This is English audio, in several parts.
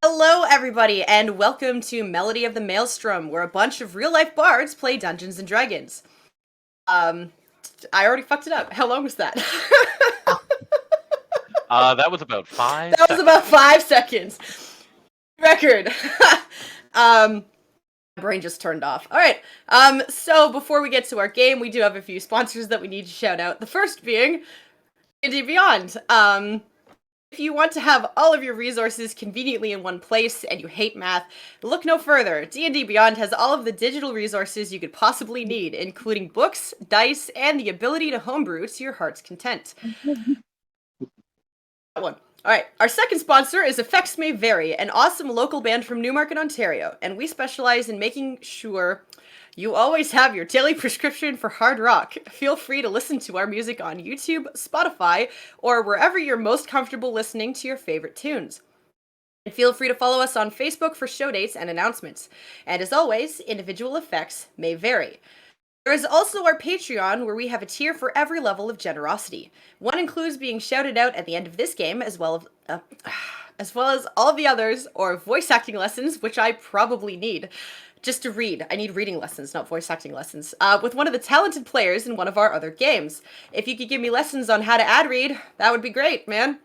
Hello, everybody, and welcome to Melody of the Maelstrom, where a bunch of real-life bards play Dungeons and Dragons. Um, I already fucked it up. How long was that? That was about 5 That was seconds. about 5 seconds. Record. My brain just turned off. All right. So before we get to our game, we do have a few sponsors that we need to shout out. The first being D&D Beyond. If you want to have all of your resources conveniently in one place and you hate math, look no further. D&D Beyond has all of the digital resources you could possibly need, including books, dice, and the ability to homebrew to your heart's content. That one. Alright, our second sponsor is Effects May Vary, an awesome local band from Newmarket, Ontario, and we specialize in making sure you always have your daily prescription for hard rock. Feel free to listen to our music on YouTube, Spotify, or wherever you're most comfortable listening to your favorite tunes. And feel free to follow us on Facebook for show dates and announcements. And as always, individual effects may vary. There is also our Patreon, where we have a tier for every level of generosity. One includes being shouted out at the end of this game, as well as all the others, or voice acting lessons, which I probably need. Just to read. I need reading lessons, not voice acting lessons. With one of the talented players in one of our other games. If you could give me lessons on how to ad read, that would be great, man.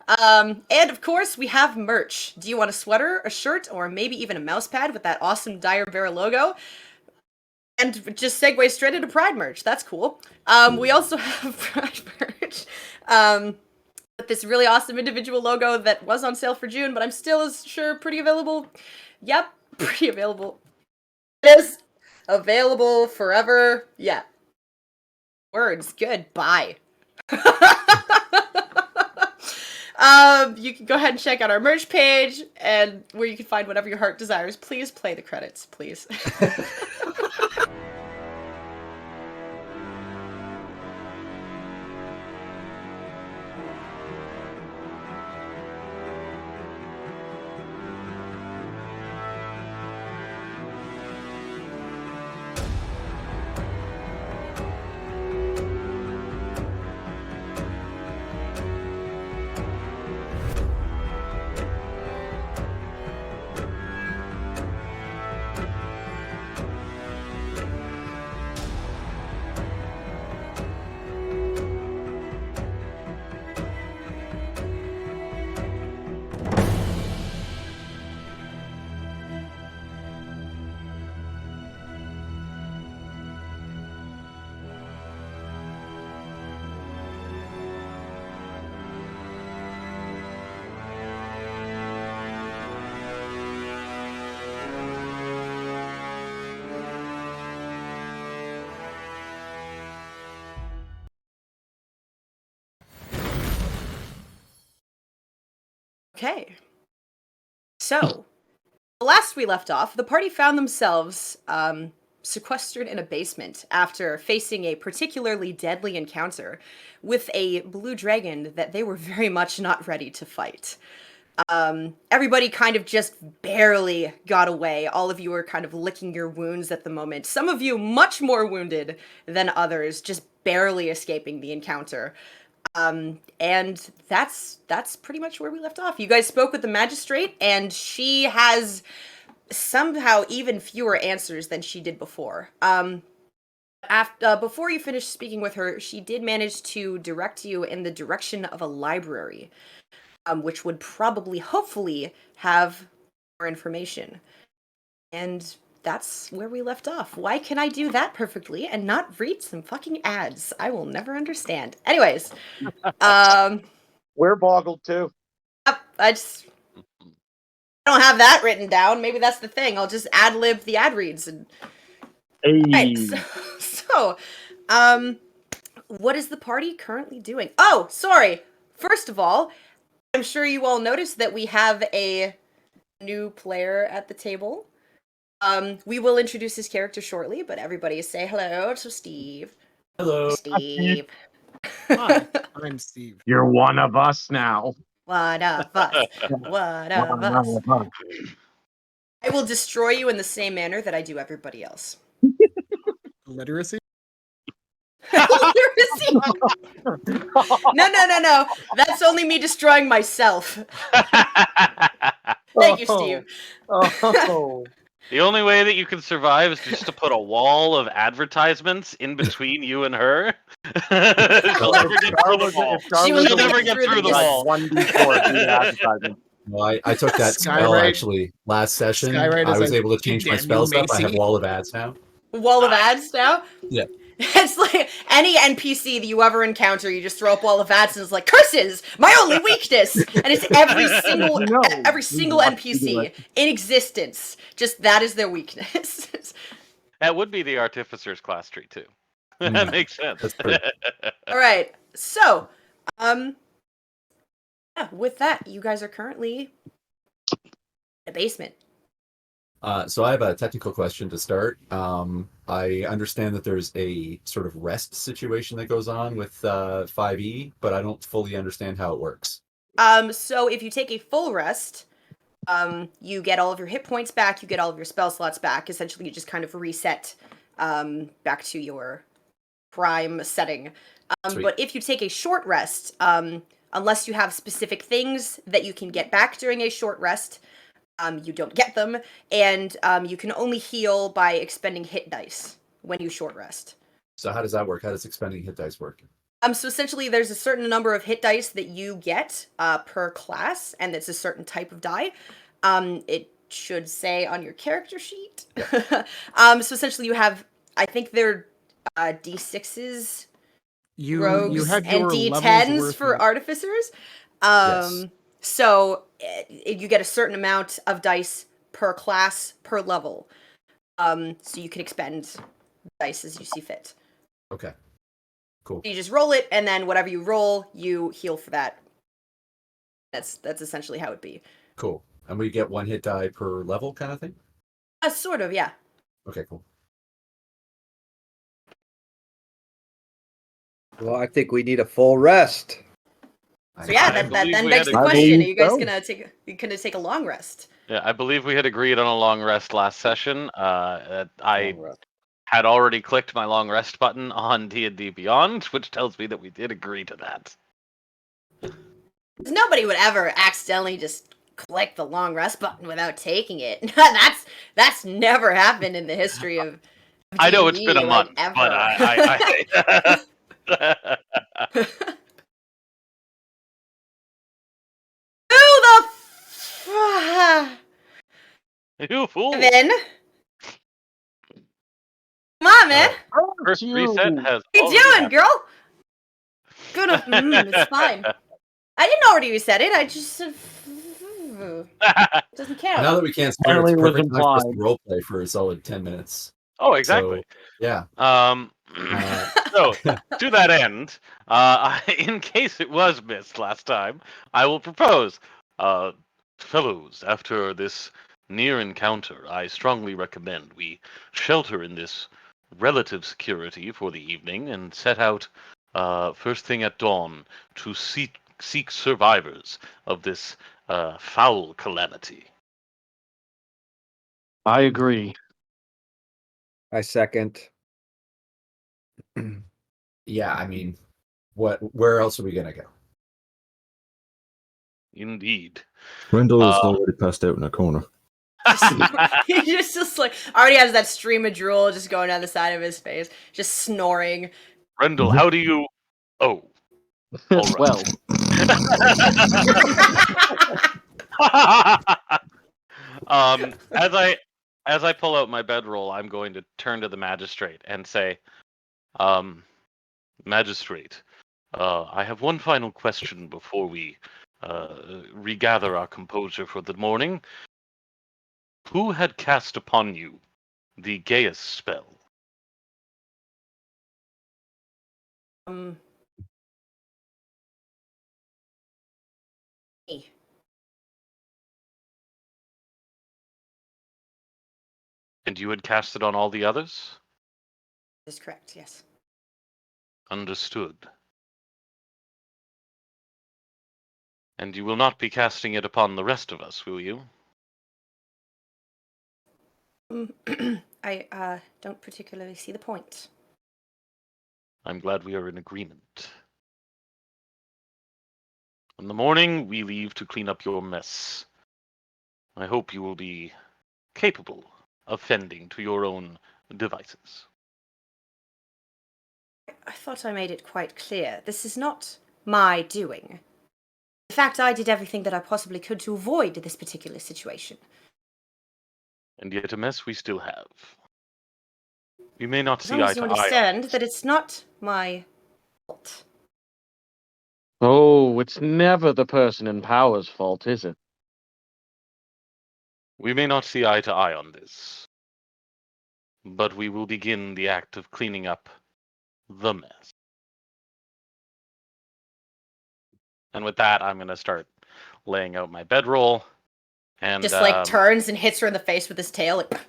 And of course, we have merch. Do you want a sweater, a shirt, or maybe even a mouse pad with that awesome Dire Bear logo? And just segue straight into Pride merch. That's cool. We also have Pride merch. With this really awesome individual logo that was on sale for June, but I'm still sure pretty available. Yep, pretty available. It is available forever. Yeah. Words. Good. Bye. You can go ahead and check out our merch page, and where you can find whatever your heart desires. Please play the credits, please. Okay. So, last we left off, the party found themselves sequestered in a basement after facing a particularly deadly encounter with a blue dragon that they were very much not ready to fight. Everybody kind of just barely got away. All of you are kind of licking your wounds at the moment. Some of you much more wounded than others, just barely escaping the encounter. And that's pretty much where we left off. You guys spoke with the magistrate, and she has somehow even fewer answers than she did before. Before you finished speaking with her, she did manage to direct you in the direction of a library, which would probably, hopefully, have more information. And that's where we left off. Why can I do that perfectly and not read some fucking ads? I will never understand. Anyways, we're boggled too. I don't have that written down. Maybe that's the thing. I'll just ad lib the ad reads. And Hey. so, what is the party currently doing? Oh, sorry. First of all, I'm sure you all noticed that we have a new player at the table. We will introduce his character shortly, but everybody say hello to Steve. Hello. Steve. Hi, I'm Steve. You're one of us now. One of us. One of us. I will destroy you in the same manner that I do everybody else. Literacy? Literacy? No. That's only me destroying myself. Thank you, Steve. Oh. The only way that you can survive is just to put a wall of advertisements in between you and her. She'll never get through the wall. She will She'll never never get get through the yes. wall. 1d4 due to advertisement. Well, I took that spell Skywrite- actually last session. Skywrite I is was like, able to change my "Damn you, spell stuff. I have Macy." wall of ads now. Wall of ads now? Yeah. It's like any NPC that you ever encounter, you just throw up wall of ads and it's like, curses! My only weakness! And it's every single what to do NPC it. in existence. Just that is their weakness. That would be the Artificer's class tree, too. That makes sense. That's true. Alright, so, yeah, with that, you guys are currently in the basement. So I have a technical question to start. I understand that there's a sort of rest situation that goes on with 5e, but I don't fully understand how it works. So if you take a full rest, you get all of your hit points back, you get all of your spell slots back. Essentially, you just kind of reset back to your prime setting. Sweet. But if you take a short rest, unless you have specific things that you can get back during a short rest, you don't get them, and you can only heal by expending hit dice when you short rest. So how does that work? How does expending hit dice work? So essentially, there's a certain number of hit dice that you get per class, and it's a certain type of die. It should say on your character sheet. So essentially, you have, I think they're D6s, rogues, You have and your levels D10s worth for of- artificers. Yes. So you get a certain amount of dice per class per level. So you can expend dice as you see fit. Okay. Cool. You just roll it, and then whatever you roll, you heal for that. That's essentially how it'd be. Cool. And we get one hit die per level kind of thing? Sort of, yeah. Okay, cool. Well, I think we need a full rest. So yeah, I that believe then we begs had the a- question: Are I you guys believe gonna take a long rest? Yeah, I believe we had agreed on a long rest last session. I Long rest. had already clicked my long rest button on D&D Beyond, which tells me that we did agree to that. 'Cause nobody would ever accidentally just click the long rest button without taking it. That's never happened in the history of I know it's D&D, been a like, month, ever. but I Who the f- you fool! Evan? Come on, man. First reset has. What are you doing, girl? Good. It's fine. I didn't already reset it. I just it doesn't count. Now that we can't swear, Apparently it's it was perfect time for us to implied. roleplay for a solid 10 minutes. Oh, exactly. So, yeah. So, to that end, in case it was missed last time, I will propose, fellows, after this near encounter, I strongly recommend we shelter in this relative security for the evening and set out first thing at dawn to seek survivors of this foul calamity. I agree. I second. Yeah, I mean, where else are we going to go? Indeed. Rendell is already passed out in a corner. He's just like already has that stream of drool just going down the side of his face, just snoring. Rendell, how do you? Oh, all right. Well, As I pull out my bedroll, I'm going to turn to the magistrate and say, Magistrate, I have one final question before we regather our composure for the morning. Who had cast upon you the Gaius spell? Me. And you had cast it on all the others? That's correct. Yes. Understood. And you will not be casting it upon the rest of us, will you? I don't particularly see the point. I'm glad we are in agreement. In the morning, we leave to clean up your mess. I hope you will be capable of fending to your own devices. I thought I made it quite clear. This is not my doing. In fact, I did everything that I possibly could to avoid this particular situation. And yet a mess we still have. We may not As see long eye as you to eye on understand this. that it's not my fault. Oh, it's never the person in power's fault, is it? We may not see eye to eye on this. But we will begin the act of cleaning up the mess. And with that, I'm going to start laying out my bedroll. And Just turns and hits her in the face with his tail. Like...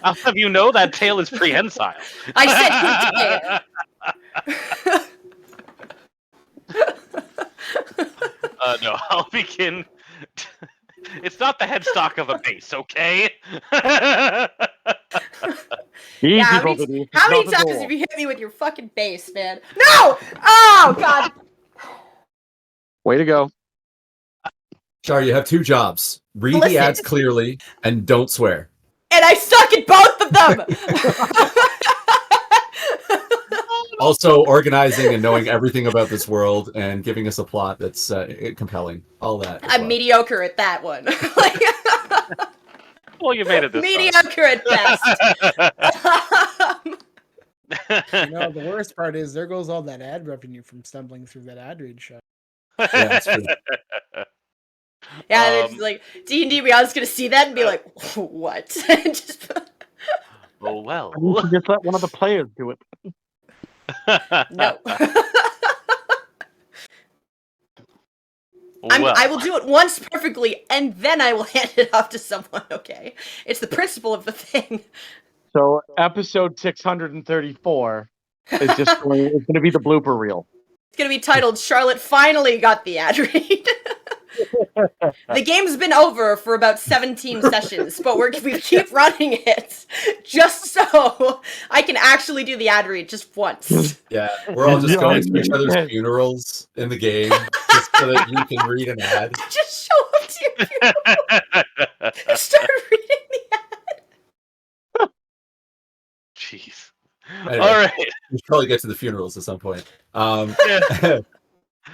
I'll have you know that tail is prehensile. I said No, I'll begin. It's not the headstock of a base, okay? Easy, Yeah, Bobby. how many Not at times all. have you hit me with your fucking base, man? No! Oh, God! Way to go. Char, you have 2 jobs. Read Listen. the ads clearly and don't swear. And I suck at both of them! Also, organizing and knowing everything about this world and giving us a plot that's compelling. All that. as I'm well. mediocre at that one. Well, you made it this Mediocre at best. time. You know, the worst part is there goes all that ad revenue from stumbling through that ad read show. Yeah, that's true. Yeah, they're just like, D&D Beyond's gonna see that and be like, what? Just... Oh, well. You should just let one of the players do it. No. Well, I will do it once perfectly, and then I will hand it off to someone, okay? It's the principle of the thing. So, episode 634 is just going to be the blooper reel. It's gonna be titled, Charlotte Finally Got the Ad Read. The game's been over for about 17 sessions, but we keep running it just so I can actually do the ad read just once. Yeah, we're all just Yeah, going to each yeah. other's funerals in the game just so that you can read an ad. Just show up to your funeral and start reading the ad. Jeez. Anyway, All right. we should probably get to the funerals at some point. Yeah.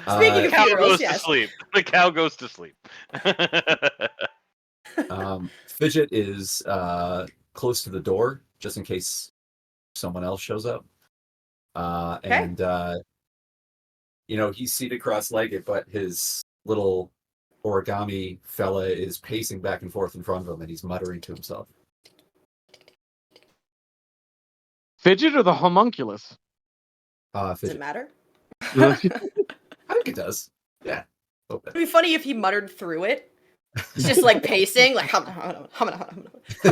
Speaking The of cow funerals, goes yes. to sleep. The cow goes to sleep. Fidget is close to the door just in case someone else shows up. And he's seated cross-legged, but his little origami fella is pacing back and forth in front of him, and he's muttering to himself. Fidget or the homunculus? Does Fidget. it matter? I think it does. Yeah. It'd be funny if he muttered through it. It's just like pacing, like hum. Why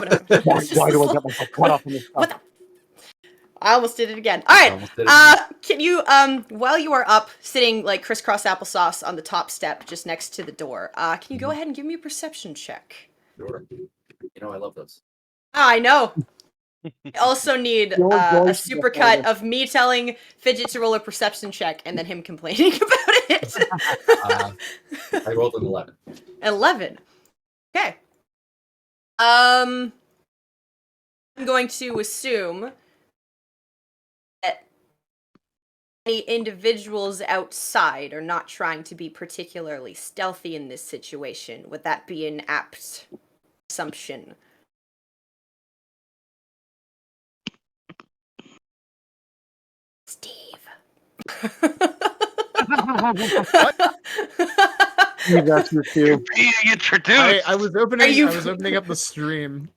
do I get myself cut off in this What stuff? the? I almost did it again. All right. Almost did it. Can you while you are up sitting like crisscross applesauce on the top step just next to the door, can you go ahead and give me a perception check? Sure. I love those. I know. I also need Your a voice is supercut better. of me telling Fidget to roll a perception check and then him complaining about it. I rolled an 11. 11. Okay. I'm going to assume that any individuals outside are not trying to be particularly stealthy in this situation. Would that be an apt assumption? Steve. That's your cue. Being introduced. I was opening. Are you- I was opening up the stream.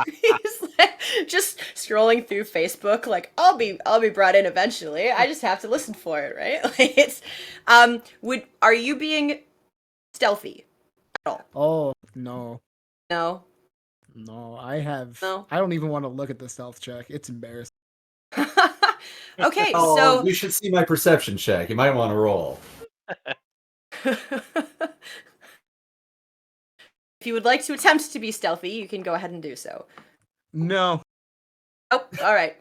He's like, just scrolling through Facebook, like I'll be brought in eventually. I just have to listen for it, right? Like it's, are you being stealthy at all? Oh no, No. no! I have. No. I don't even want to look at the stealth check. It's embarrassing. Okay, Oh, so you should see my perception check. You might want to roll. if you would like to attempt to be stealthy, you can go ahead and do so. No. Oh, all right.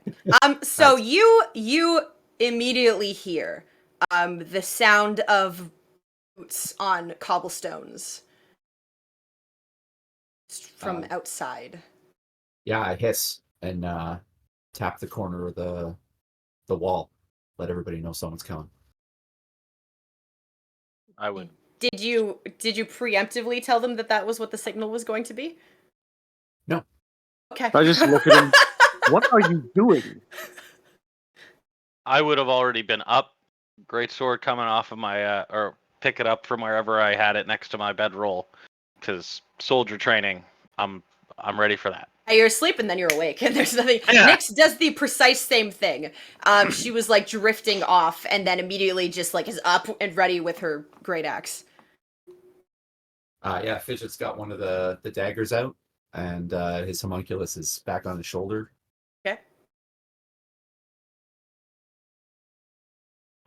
So you immediately hear the sound of boots on cobblestones from outside. Yeah, I hiss and tap the corner of the wall. Let everybody know someone's coming. I would. Did you preemptively tell them that was what the signal was going to be? No. Okay. I just look at him. What are you doing? I would have already been up. Great sword coming off of my or pick it up from wherever I had it next to my bedroll. Because soldier training, I'm ready for that. You're asleep and then you're awake, and there's nothing. Yeah. Nyx does the precise same thing. She was like drifting off, and then immediately just like is up and ready with her great axe. Yeah, Fidget's got one of the daggers out, and his homunculus is back on his shoulder. Okay.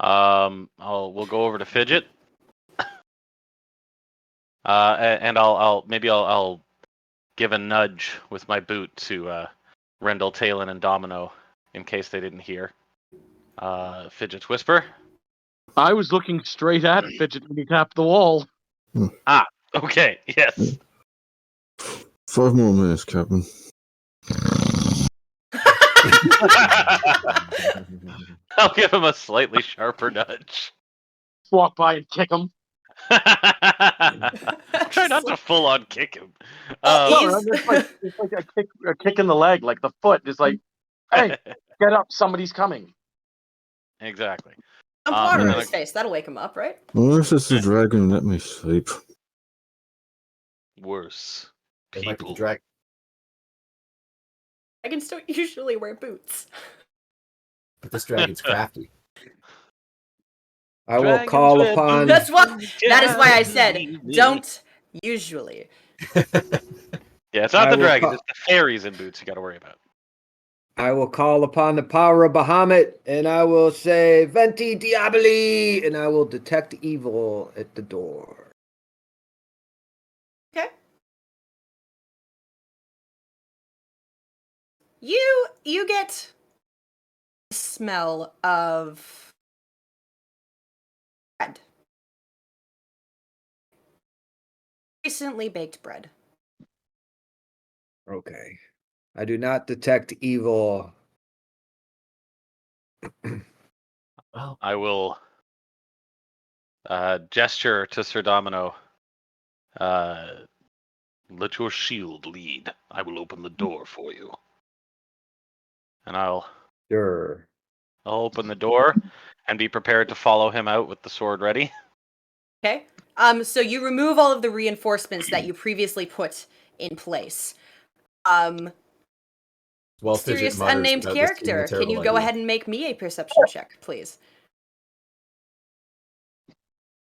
We'll go over to Fidget. And I'll give a nudge with my boot to Rendell, Talon, and Domino in case they didn't hear. Fidget's whisper. I was looking straight at Fidget when he tapped the wall. Okay, yes. 5 more minutes, Captain. I'll give him a slightly sharper nudge. Walk by and kick him. Try not to full on kick him. No, it's like a kick in the leg, like the foot. It's like, hey, get up, somebody's coming. Exactly. Dump water in and his face. That'll wake him up, right? Unless it's a dragon, let me sleep. Worse. It might be the People. dragon. Dragons don't usually wear boots. But this dragon's crafty. I will Dragons call with upon. That is why I said don't usually. Yeah, it's not I the will dragons, call- it's the fairies in boots you gotta worry about. I will call upon the power of Bahamut, and I will say "Venti Diaboli," and I will detect evil at the door. Okay. You get the smell of bread. Recently baked bread. Okay. I do not detect evil. Well, I will gesture to Sir Domino. Let your shield lead. I will open the door for you. And I'll Sure. open the door and be prepared to follow him out with the sword ready. Okay. So you remove all of the reinforcements that you previously put in place. well, Fidget Mysterious mutters unnamed about this being a character. Can you terrible go idea. ahead and make me a perception check, please?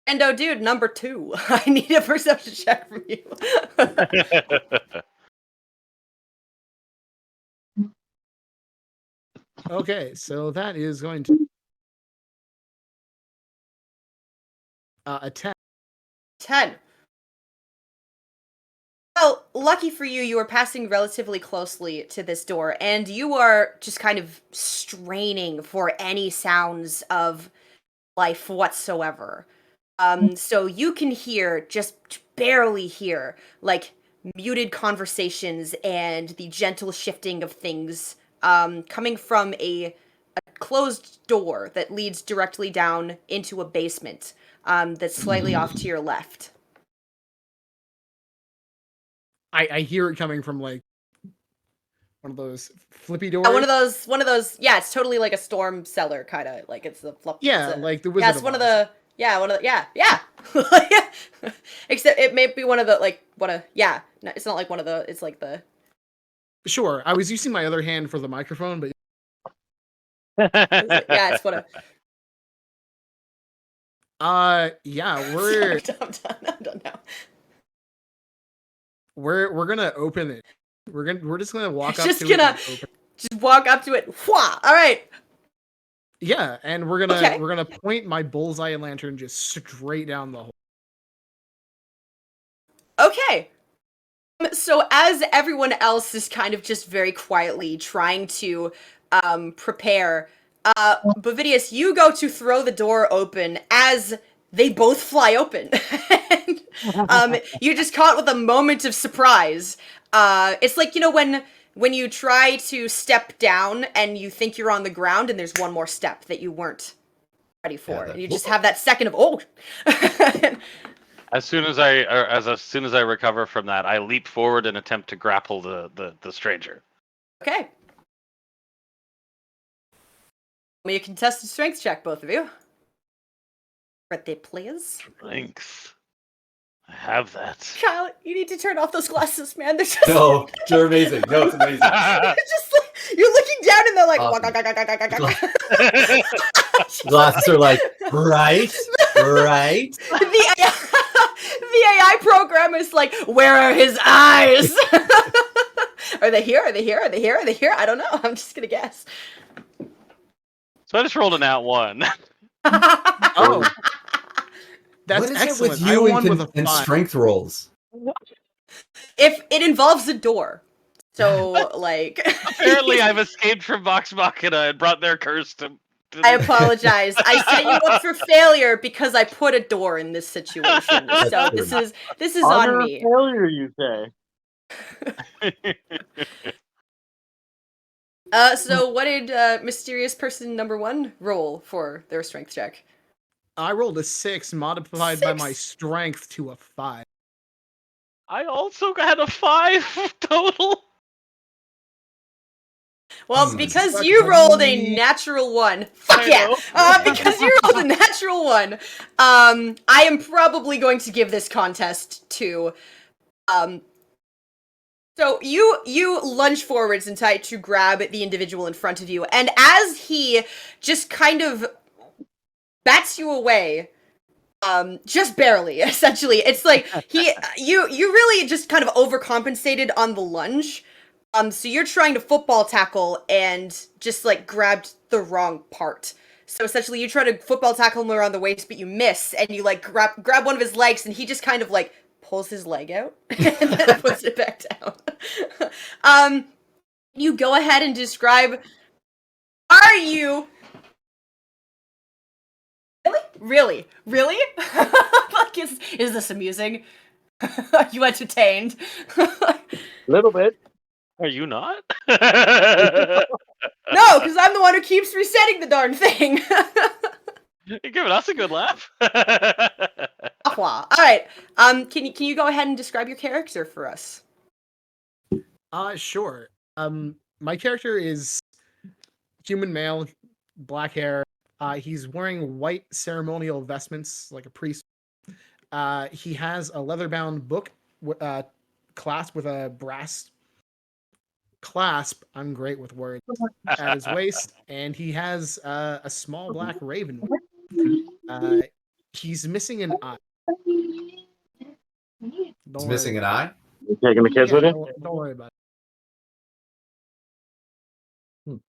Endo dude, number 2. I need a perception check from you. Okay, so that is going to a 10. 10. Well, lucky for you, you are passing relatively closely to this door, and you are just kind of straining for any sounds of life whatsoever. So you can hear, just barely hear, like, muted conversations and the gentle shifting of things, coming from a closed door that leads directly down into a basement, that's slightly off to your left. I hear it coming from like one of those flippy doors. One of those. Yeah, it's totally like a storm cellar kind of. Like it's the flip. Yeah, it's a- like the Yeah, Wizard it's of one of Oz. the. Yeah. Except it may be one of the like one of. Yeah, no, it's not like one of the. It's like the. Sure, I was using my other hand for the microphone, but Yeah, it's one of. yeah, we're I'm done now. we're gonna open it. We're just gonna walk up Just to gonna- it. And open. Just walk up to it. Whwa! All right. Yeah, and we're Okay. gonna point my bullseye lantern just straight down the hole. Okay. So as everyone else is kind of just very quietly trying to prepare, Bovidius, you go to throw the door open as they both fly open. You're just caught with a moment of surprise. It's like, when you try to step down and you think you're on the ground and there's one more step that you weren't ready for. that- You just have that second of, oh. As soon as I recover from that, I leap forward and attempt to grapple the stranger. Okay. Give me a contested strength check, both of you. Birthday, please. Thanks. I have that. Kyle, you need to turn off those glasses, man. They're just, No, they're amazing. No, it's amazing. they're just like, you're looking down and they're like, Awesome. "Wah-ga-ga-ga-ga-ga-ga-ga." Glasses are like, right. The AI program is like, where are his eyes? Are they here? Are they here? Are they here? Are they here? I don't know. I'm just gonna guess. So I just rolled an out one. Oh, that's What is excellent. it with you I won with a and 5. strength rolls? If it involves a door, so like, Apparently, I've escaped from Vox Machina and brought their curse to. I apologize. I set you up for failure because I put a door in this situation. So this is on Utter me. failure, you say? So what did mysterious person number 1 roll for their strength check? I rolled a 6, modified by my 6? strength to a 5. I also had a 5 total. Well, because you rolled a natural 1. Fuck I yeah! know. Because you rolled a natural 1, I am probably going to give this contest to, so you lunge forwards and try to grab the individual in front of you, and as he just kind of bats you away, just barely, essentially. It's like you really just kind of overcompensated on the lunge. So you're trying to football tackle and just like grabbed the wrong part. So essentially you try to football tackle him around the waist, but you miss, and you like grab one of his legs, and he just kind of like pulls his leg out and then puts it back down. You go ahead and describe, are you Really? Like, is this amusing? Are you entertained? A little bit. Are you not? No, because I'm the one who keeps resetting the darn thing. You're giving us a good laugh. All right. Can you go ahead and describe your character for us? Sure. My character is human male, black hair. He's wearing white ceremonial vestments like a priest. He has a leather-bound book clasped with a brass clasp. I'm great with words. At his waist, and he has a small black raven. He's missing an eye. He's missing an eye? You taking the kids with you? Don't worry about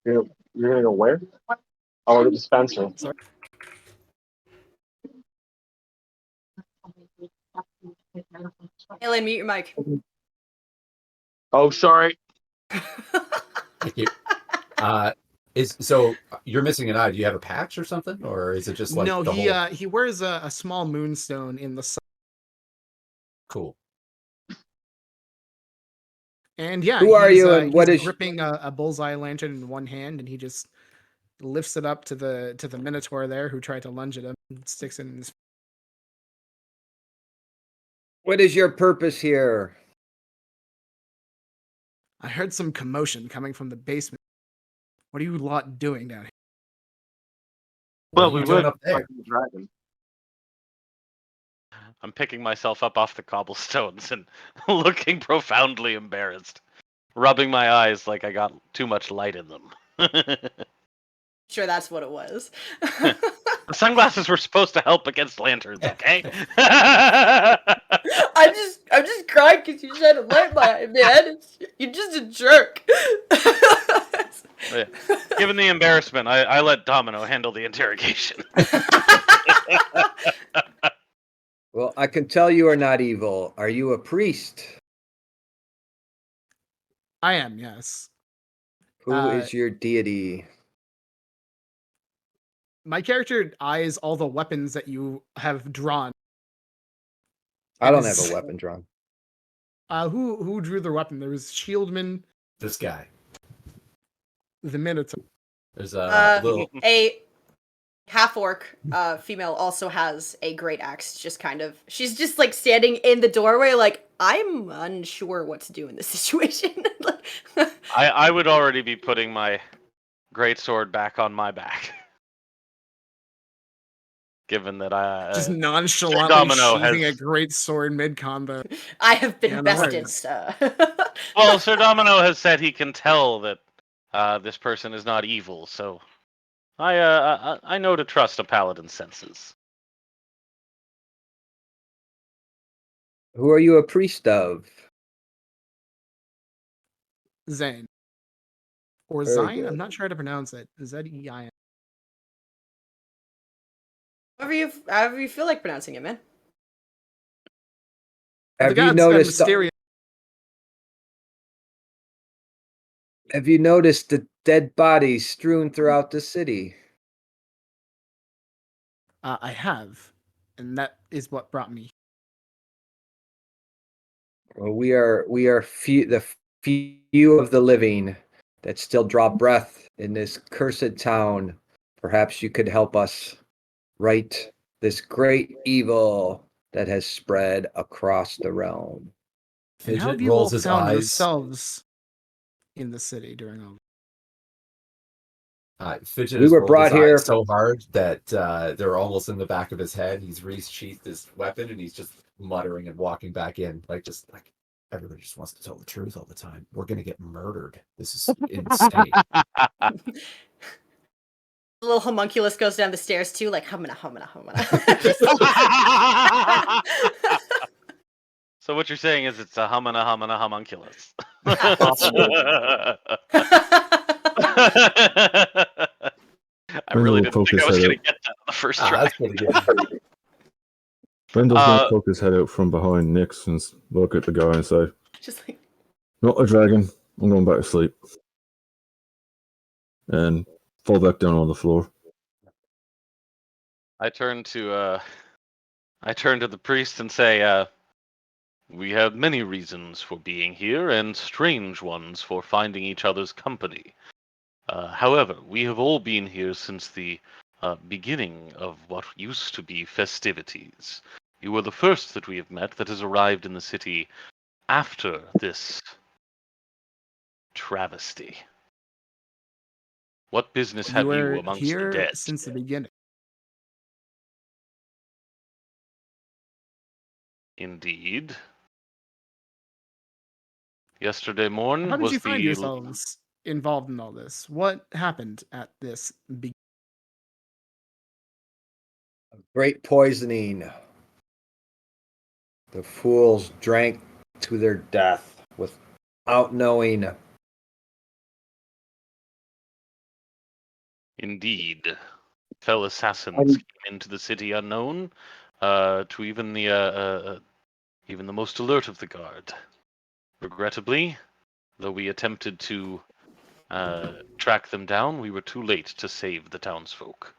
You're gonna go where? Oh, the dispenser. Sorry. Alan, mute your mic. Oh, sorry. Thank you. So you're missing an eye. Do you have a patch or something, or is it just like no, the whole... he wears a small moonstone in the sun. Cool. And yeah, Who are he's, you and he's what is- gripping a bullseye lantern in one hand, and he just lifts it up to the Minotaur there, who tried to lunge at him, and sticks it in his. What is your purpose here? I heard some commotion coming from the basement. What are you lot doing down here? What Well, are you we doing would up there? fighting the dragon. I'm picking myself up off the cobblestones and looking profoundly embarrassed, rubbing my eyes like I got too much light in them. Sure, that's what it was. The sunglasses were supposed to help against lanterns, okay? I'm just crying because you shed a light by me, man. You're just a jerk. Yeah. Given the embarrassment, I let Domino handle the interrogation. Well, I can tell you are not evil. Are you a priest? I am, yes. Who is your deity? My character eyes all the weapons that you have drawn. I don't Is- have a weapon drawn. Who drew the weapon? There was Shieldman, This guy. the Minotaur. There's a little. A half orc female also has a great axe. Just kind of, she's just like standing in the doorway, like I'm unsure what to do in this situation. I would already be putting my great sword back on my back, given that Just I nonchalantly Domino sheathing has- a great sword mid-combo. I have been Yeah, no bested. worries. well, Sir Domino has said he can tell that this person is not evil, so I know to trust a paladin's senses. Who are you a priest of? Zane. Or Very Zine? I'm good. not sure how to pronounce it. Z-E-I-N. However you feel like pronouncing it, man. The Have you gods are noticed? mysterious. Have you noticed the dead bodies strewn throughout the city? I have. And that is what brought me. Well, we are the few of the living that still draw breath in this cursed town. Perhaps you could help us right this great evil that has spread across the realm. And how Fidget have you all rolls his found eyes. yourselves in the city during all Fidget We has were rolled brought his here- eyes so hard that they're almost in the back of his head. He's resheathed his weapon and he's just muttering and walking back in, like everybody just wants to tell the truth all the time. We're gonna get murdered. This is insane. The little homunculus goes down the stairs too, like humana. So what you're saying is it's a humana homunculus. I really Brenda didn't will think I poke was his going head to get that on the first Ah, try. that's pretty good. Brendel's Uh, gonna poke his head out from behind Nix and look at the guy and say, Just like "Not a dragon. I'm going back to sleep." And fall back down on the floor. I turn to the priest and say, we have many reasons for being here and strange ones for finding each other's company. However, we have all been here since the beginning of what used to be festivities. You are the first that we have met that has arrived in the city after this travesty. What business have you you were amongst here the dead? since the beginning. Indeed. Yesterday morn How did was you find the yourselves involved in all this? What happened at this Great poisoning. The fools drank to their death without knowing. Indeed. Fell assassins came into the city unknown, to even the most alert of the guard. Regrettably, though we attempted to track them down, we were too late to save the townsfolk.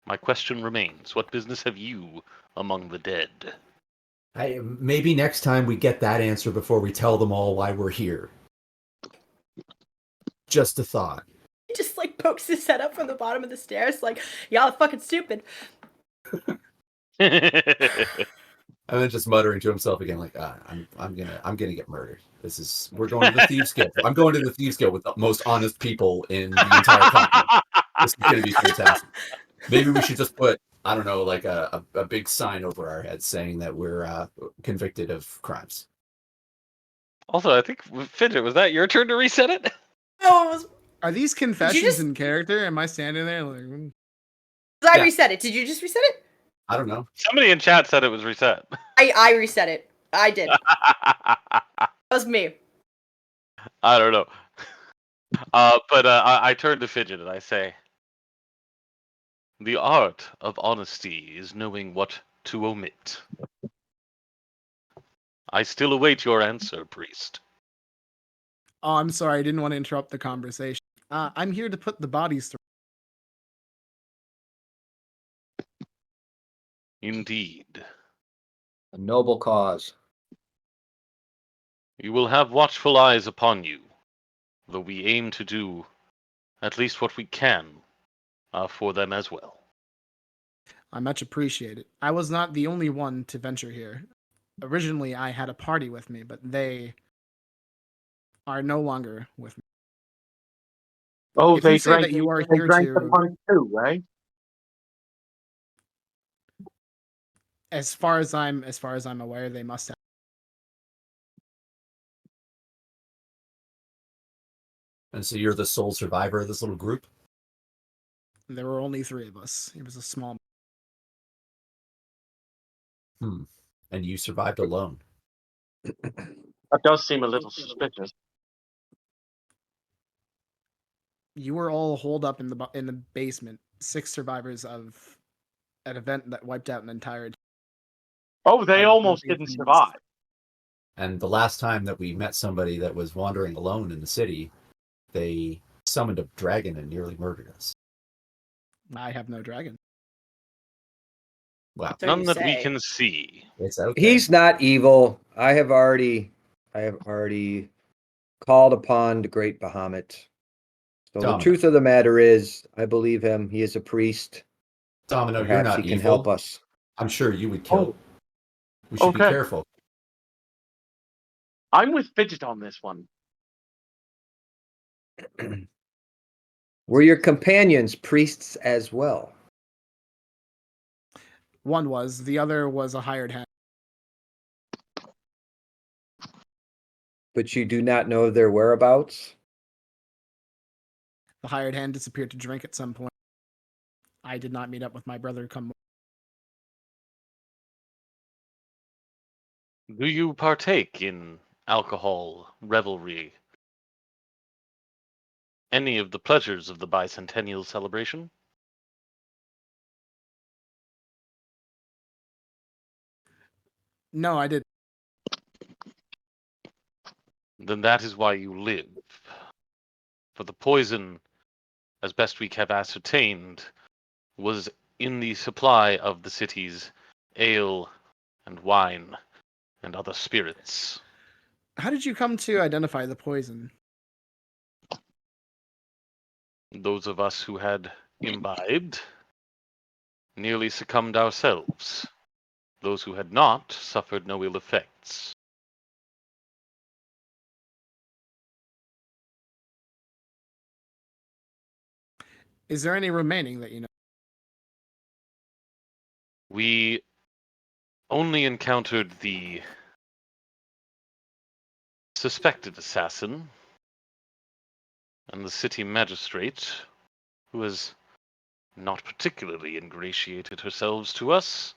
My question remains, what business have you among the dead? Maybe next time we get that answer before we tell them all why we're here. Just a thought. he just like pokes his head up from the bottom of the stairs, like y'all are fucking stupid. And then just muttering to himself again, like, I'm gonna get murdered. We're going to the Thieves Guild. I'm going to the Thieves Guild with the most honest people in the entire continent. This is gonna be fantastic. Maybe we should just put, I don't know, like a big sign over our heads saying that we're convicted of crimes. Also, I think, Fidget, was that your turn to reset it? Oh, it was. Are these confessions just- in character? Am I standing there like I Yeah. reset it. Did you just reset it? I don't know. Somebody in chat said it was reset. I reset it. I did. That was me. I don't know. But I turn to Fidget and I say, the art of honesty is knowing what to omit. I still await your answer, priest. Oh, I'm sorry. I didn't want to interrupt the conversation. I'm here to put the bodies to. Indeed. A noble cause. You will have watchful eyes upon you, though we aim to do at least what we can for them as well. I much appreciate it. I was not the only one to venture here. Originally, I had a party with me, but they are no longer with me. Oh, If you they say drank. that you are They here drank the to, punch too, right? as far as I'm aware, they must have. And so you're the sole survivor of this little group? There were only 3 of us. It was a small. And you survived alone. That does seem a little suspicious. You were all holed up in the basement. 6 survivors of an event that wiped out an entire. Oh, they of almost buildings didn't and- survive. And the last time that we met somebody that was wandering alone in the city, they summoned a dragon and nearly murdered us. I have no dragon. Wow. So None you that we say. can see. It's out there. He's not evil. I have already called upon the great Bahamut. So the Domino. truth of the matter is, I believe him. He is a priest. Domino, you're Perhaps not he can evil. help us. I'm sure you would kill. Oh. We should be Okay. careful. I'm with Fidget on this one. Were your companions priests as well? One was. The other was a hired hand. But you do not know their whereabouts? The hired hand disappeared to drink at some point. I did not meet up with my brother come. Do you partake in alcohol, revelry, any of the pleasures of the bicentennial celebration? No, I did. Then that is why you live. For the poison, as best we have ascertained, was in the supply of the city's ale and wine and other spirits. How did you come to identify the poison? Those of us who had imbibed nearly succumbed ourselves. Those who had not suffered no ill effects. Is there any remaining that you know? We only encountered the suspected assassin and the city magistrate, who has not particularly ingratiated herself to us.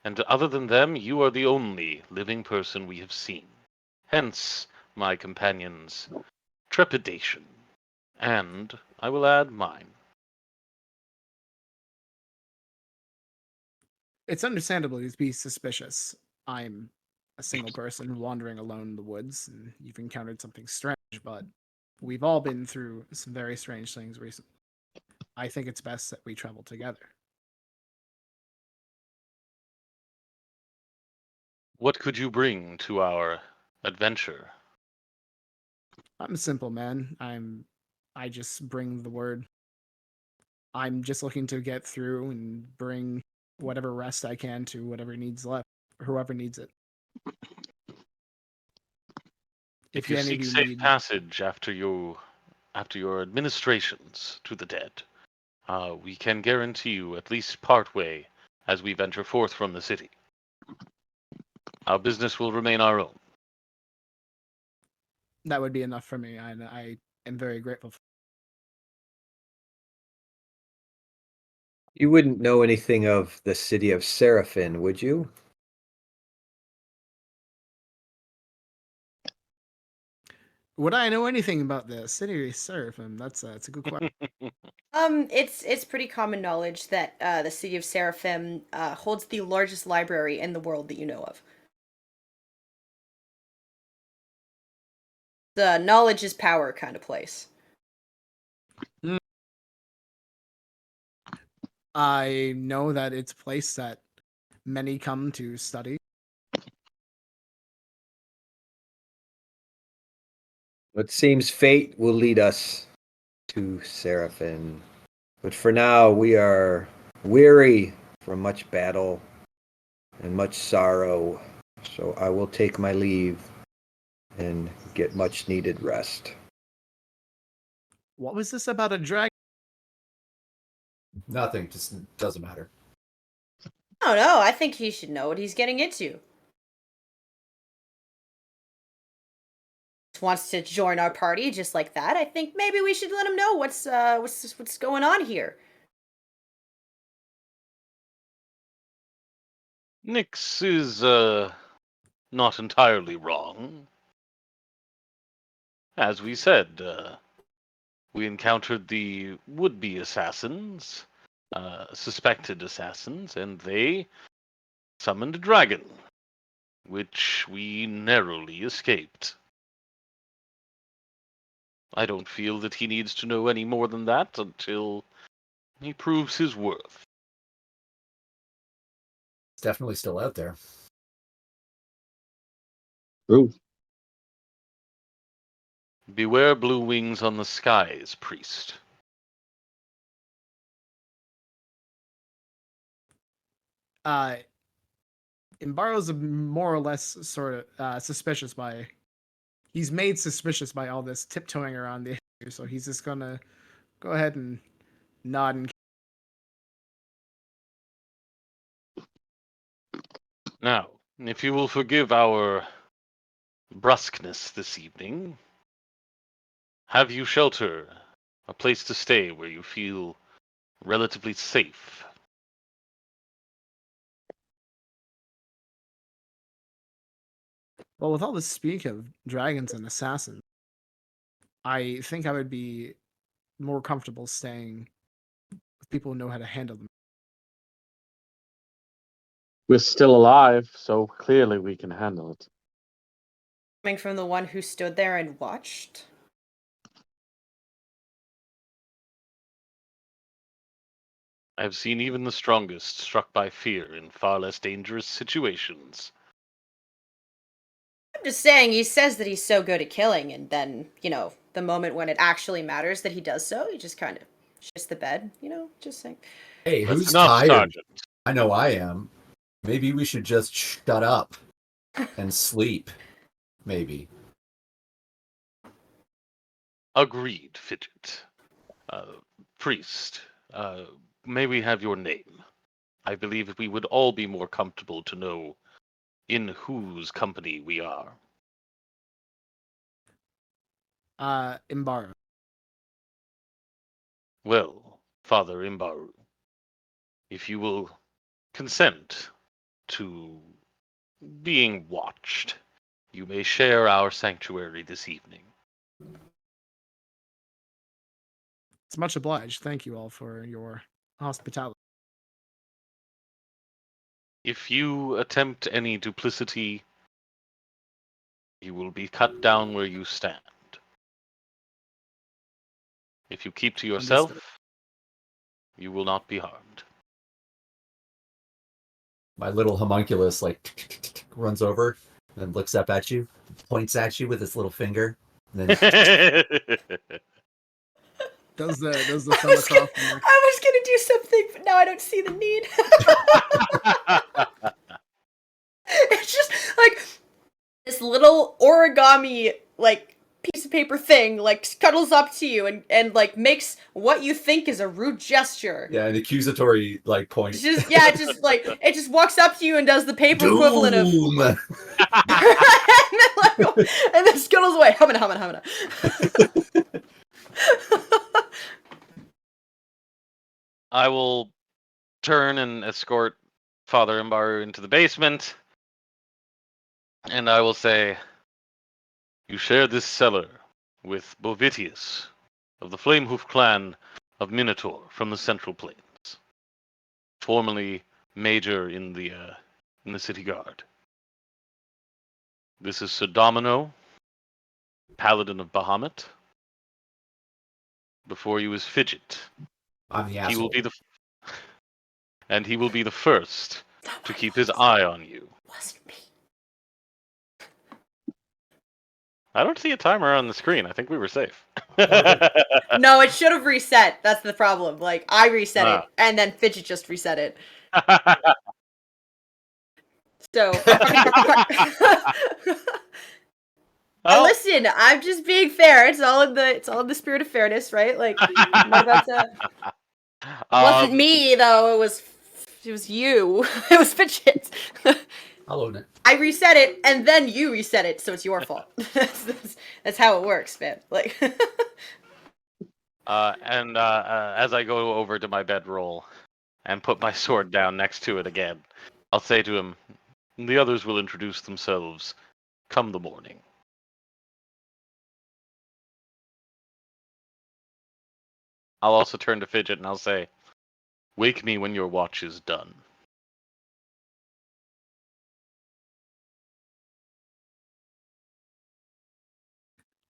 And other than them, you are the only living person we have seen. Hence, my companion's trepidation. And, I will add, mine. It's understandable to be suspicious. I'm a single person wandering alone in the woods, and you've encountered something strange, but we've all been through some very strange things recently. I think it's best that we travel together. What could you bring to our adventure? I'm a simple man. I just bring the word. I'm just looking to get through and bring whatever rest I can to whatever needs left, or whoever needs it. If you any of seek you safe need- passage after your administrations to the dead, we can guarantee you at least part way as we venture forth from the city. Our business will remain our own. That would be enough for me. I am very grateful. You wouldn't know anything of the city of Seraphin, would you? Would I know anything about the city of Seraphim? That's a good question. It's pretty common knowledge that the city of Seraphim holds the largest library in the world that you know of. The knowledge is power kind of place. I know that it's a place that many come to study. It seems fate will lead us to Seraphin. But for now, we are weary from much battle and much sorrow. So I will take my leave and get much needed rest. What was this about a dragon? Nothing. Just doesn't matter. I don't know. I think he should know what he's getting into. Wants to join our party just like that. I think maybe we should let him know what's going on here. Nix is not entirely wrong. As we said, we encountered the would-be assassins, suspected assassins, and they summoned a dragon, which we narrowly escaped. I don't feel that he needs to know any more than that until he proves his worth. It's definitely still out there. Ooh. Beware blue wings on the skies, priest. Imbaro's more or less sort of suspicious by. He's made suspicious by all this tiptoeing around the issue, so he's just gonna go ahead and nod and. Now, if you will forgive our brusqueness this evening, have you shelter, a place to stay where you feel relatively safe? Well, with all this speak of dragons and assassins, I think I would be more comfortable staying with people who know how to handle them. We're still alive, so clearly we can handle it. Coming from the one who stood there and watched. I have seen even the strongest struck by fear in far less dangerous situations. I'm just saying, he says that he's so good at killing, and then, the moment when it actually matters that he does so, he just kind of shits the bed, just saying. Hey, That's who's enough, tired? Sergeant. I know I am. Maybe we should just shut up and sleep. Maybe. Agreed, Fidget. Priest, may we have your name? I believe we would all be more comfortable to know in whose company we are. Imbaro. Well, Father Imbaru, if you will consent to being watched, you may share our sanctuary this evening. It's much obliged. Thank you all for your hospitality. If you attempt any duplicity, you will be cut down where you stand. If you keep to yourself, Understood. you will not be harmed. My little homunculus runs over and looks up at you, points at you with its little finger, and then Does the I thumb was, gonna, across the neck. I was gonna do something, but now I don't see the need. It's just like this little origami piece of paper thing scuttles up to you and makes what you think is a rude gesture. yeah, an accusatory point. It just walks up to you and does the paper equivalent of Doom! and then scuttles away. Humana. I will turn and escort Father Imbaru into the basement, and I will say, you share this cellar with Bovitius of the Flamehoof clan of Minotaur from the Central Plains, formerly major in the city guard. This is Sir Domino, Paladin of Bahamut. Before you is Fidget. I'm the He asshole. will be and he will be the first to keep his eye on you. Wasn't me. I don't see a timer on the screen. I think we were safe. No, it should have reset. That's the problem. Like, I reset Ah. it, and then Fidget just reset it. So, Oh. listen, I'm just being fair. It's all in the spirit of fairness, right? Like, I'm not about to. It wasn't me though. It was you. It was Fidget. I'll own it. I reset it, and then you reset it, so it's your fault. That's how it works, man. Like. As I go over to my bedroll and put my sword down next to it again, I'll say to him, "The others will introduce themselves come the morning." I'll also turn to Fidget and I'll say, "Wake me when your watch is done."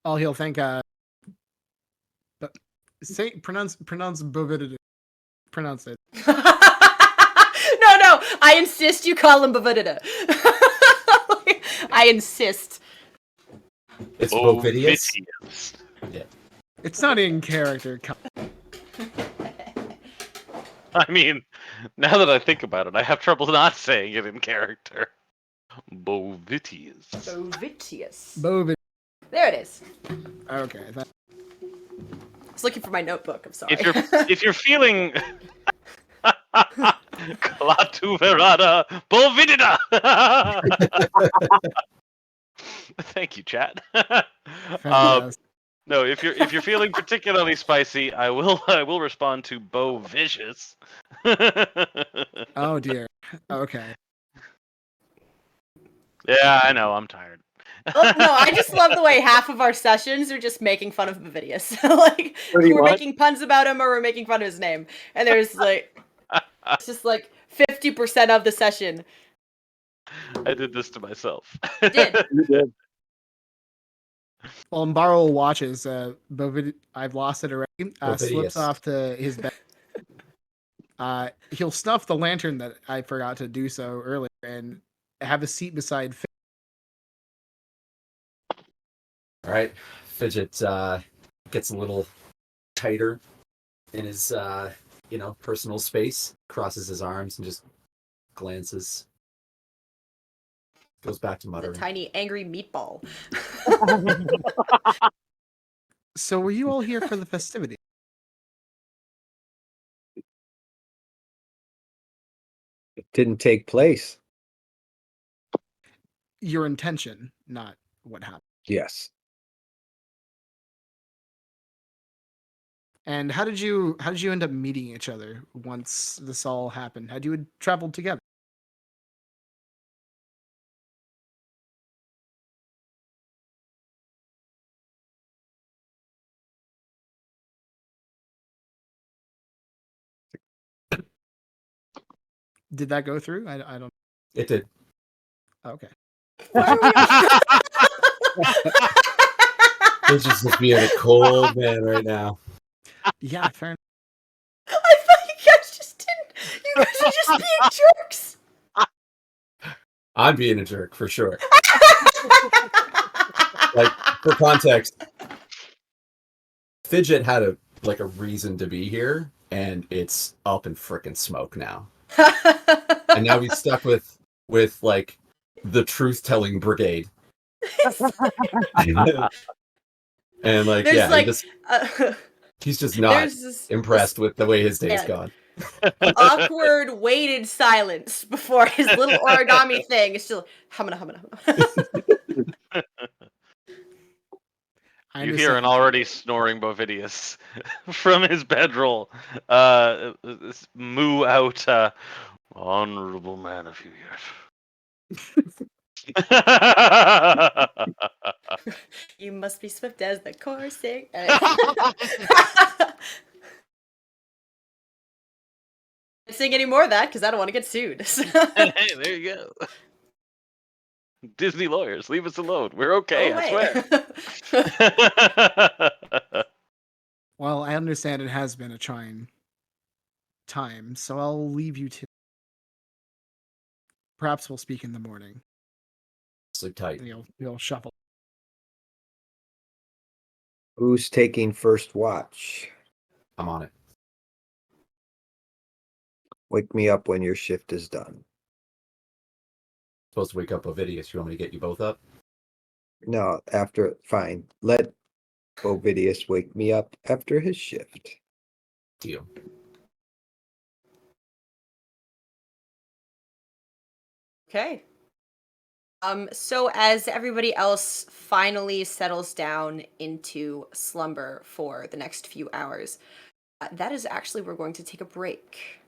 All he'll think. Pronounce Bovidity. Pronounce it. No, I insist you call him Bavudida. I insist. It's Bovidius. Bovidius. Yeah. It's not in character. I mean, now that I think about it, I have trouble not saying it in character. Bovitius. Bovitius. Bovid. There it is. Okay. I was looking for my notebook. I'm sorry. If you're feeling Clatu Verada Bovidida. Thank you, chat. No, if you're feeling particularly spicy, I will respond to Bo Vicious. Oh dear. Okay. Yeah, I know. I'm tired. Oh, no, I just love the way half of our sessions are just making fun of Bavidius. Like, Pretty we're much. making puns about him or we're making fun of his name. And there's like, it's just like 50% of the session. I did this to myself. You did. You did. Well, Mbaro watches. I've lost it already. Slips Bovidius. off to his bed. He'll snuff the lantern that I forgot to do so earlier and have a seat beside. All right. Fidget gets a little tighter in his personal space, crosses his arms and just glances. Goes back to The muttering. tiny angry meatball. So, were you all here for the festivity? It didn't take place. Your intention, not what happened. Yes. And how did you end up meeting each other once this all happened? Had you traveled together? Did that go through? I don't. It did. Okay. Fidget's just being a cold man right now. Yeah, fair enough. I thought you guys just didn't. You guys are just being jerks. I'm being a jerk for sure. Like, for context, Fidget had a reason to be here, and it's up in frickin' smoke now. And now he's stuck with like the truth-telling brigade. And like, There's yeah, like, he's just not there's this impressed with the way his day's Yeah. gone. awkward weighted silence before his little origami thing is still humana. I You hear an understand. already snoring Bovidius from his bedroll moo out, honorable man of you yet. You must be swift as the coursing. Can't sing any more of that because I don't want to get sued. Hey, there you go. Disney lawyers, leave us alone. We're okay, Go I away. swear. Well, I understand it has been a trying time, so I'll leave you to. Perhaps we'll speak in the morning. Sleep tight. And you'll shuffle. Who's taking first watch? I'm on it. Wake me up when your shift is done. Supposed to wake up Ovidius. You want me to get you both up? No, after, fine. Let Ovidius wake me up after his shift. Deal. Okay. So as everybody else finally settles down into slumber for the next few hours, that is actually we're going to take a break.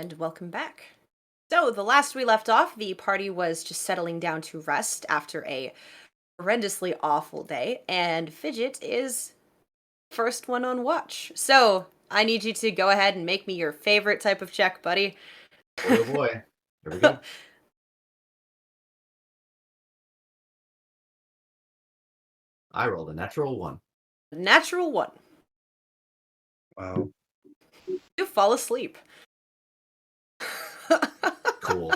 And welcome back. So, the last we left off, the party was just settling down to rest after a horrendously awful day, and Fidget is first one on watch. So, I need you to go ahead and make me your favorite type of check, buddy. Oh boy. Here we go. I rolled a natural 1. Natural 1. Wow. You fall asleep. Cool.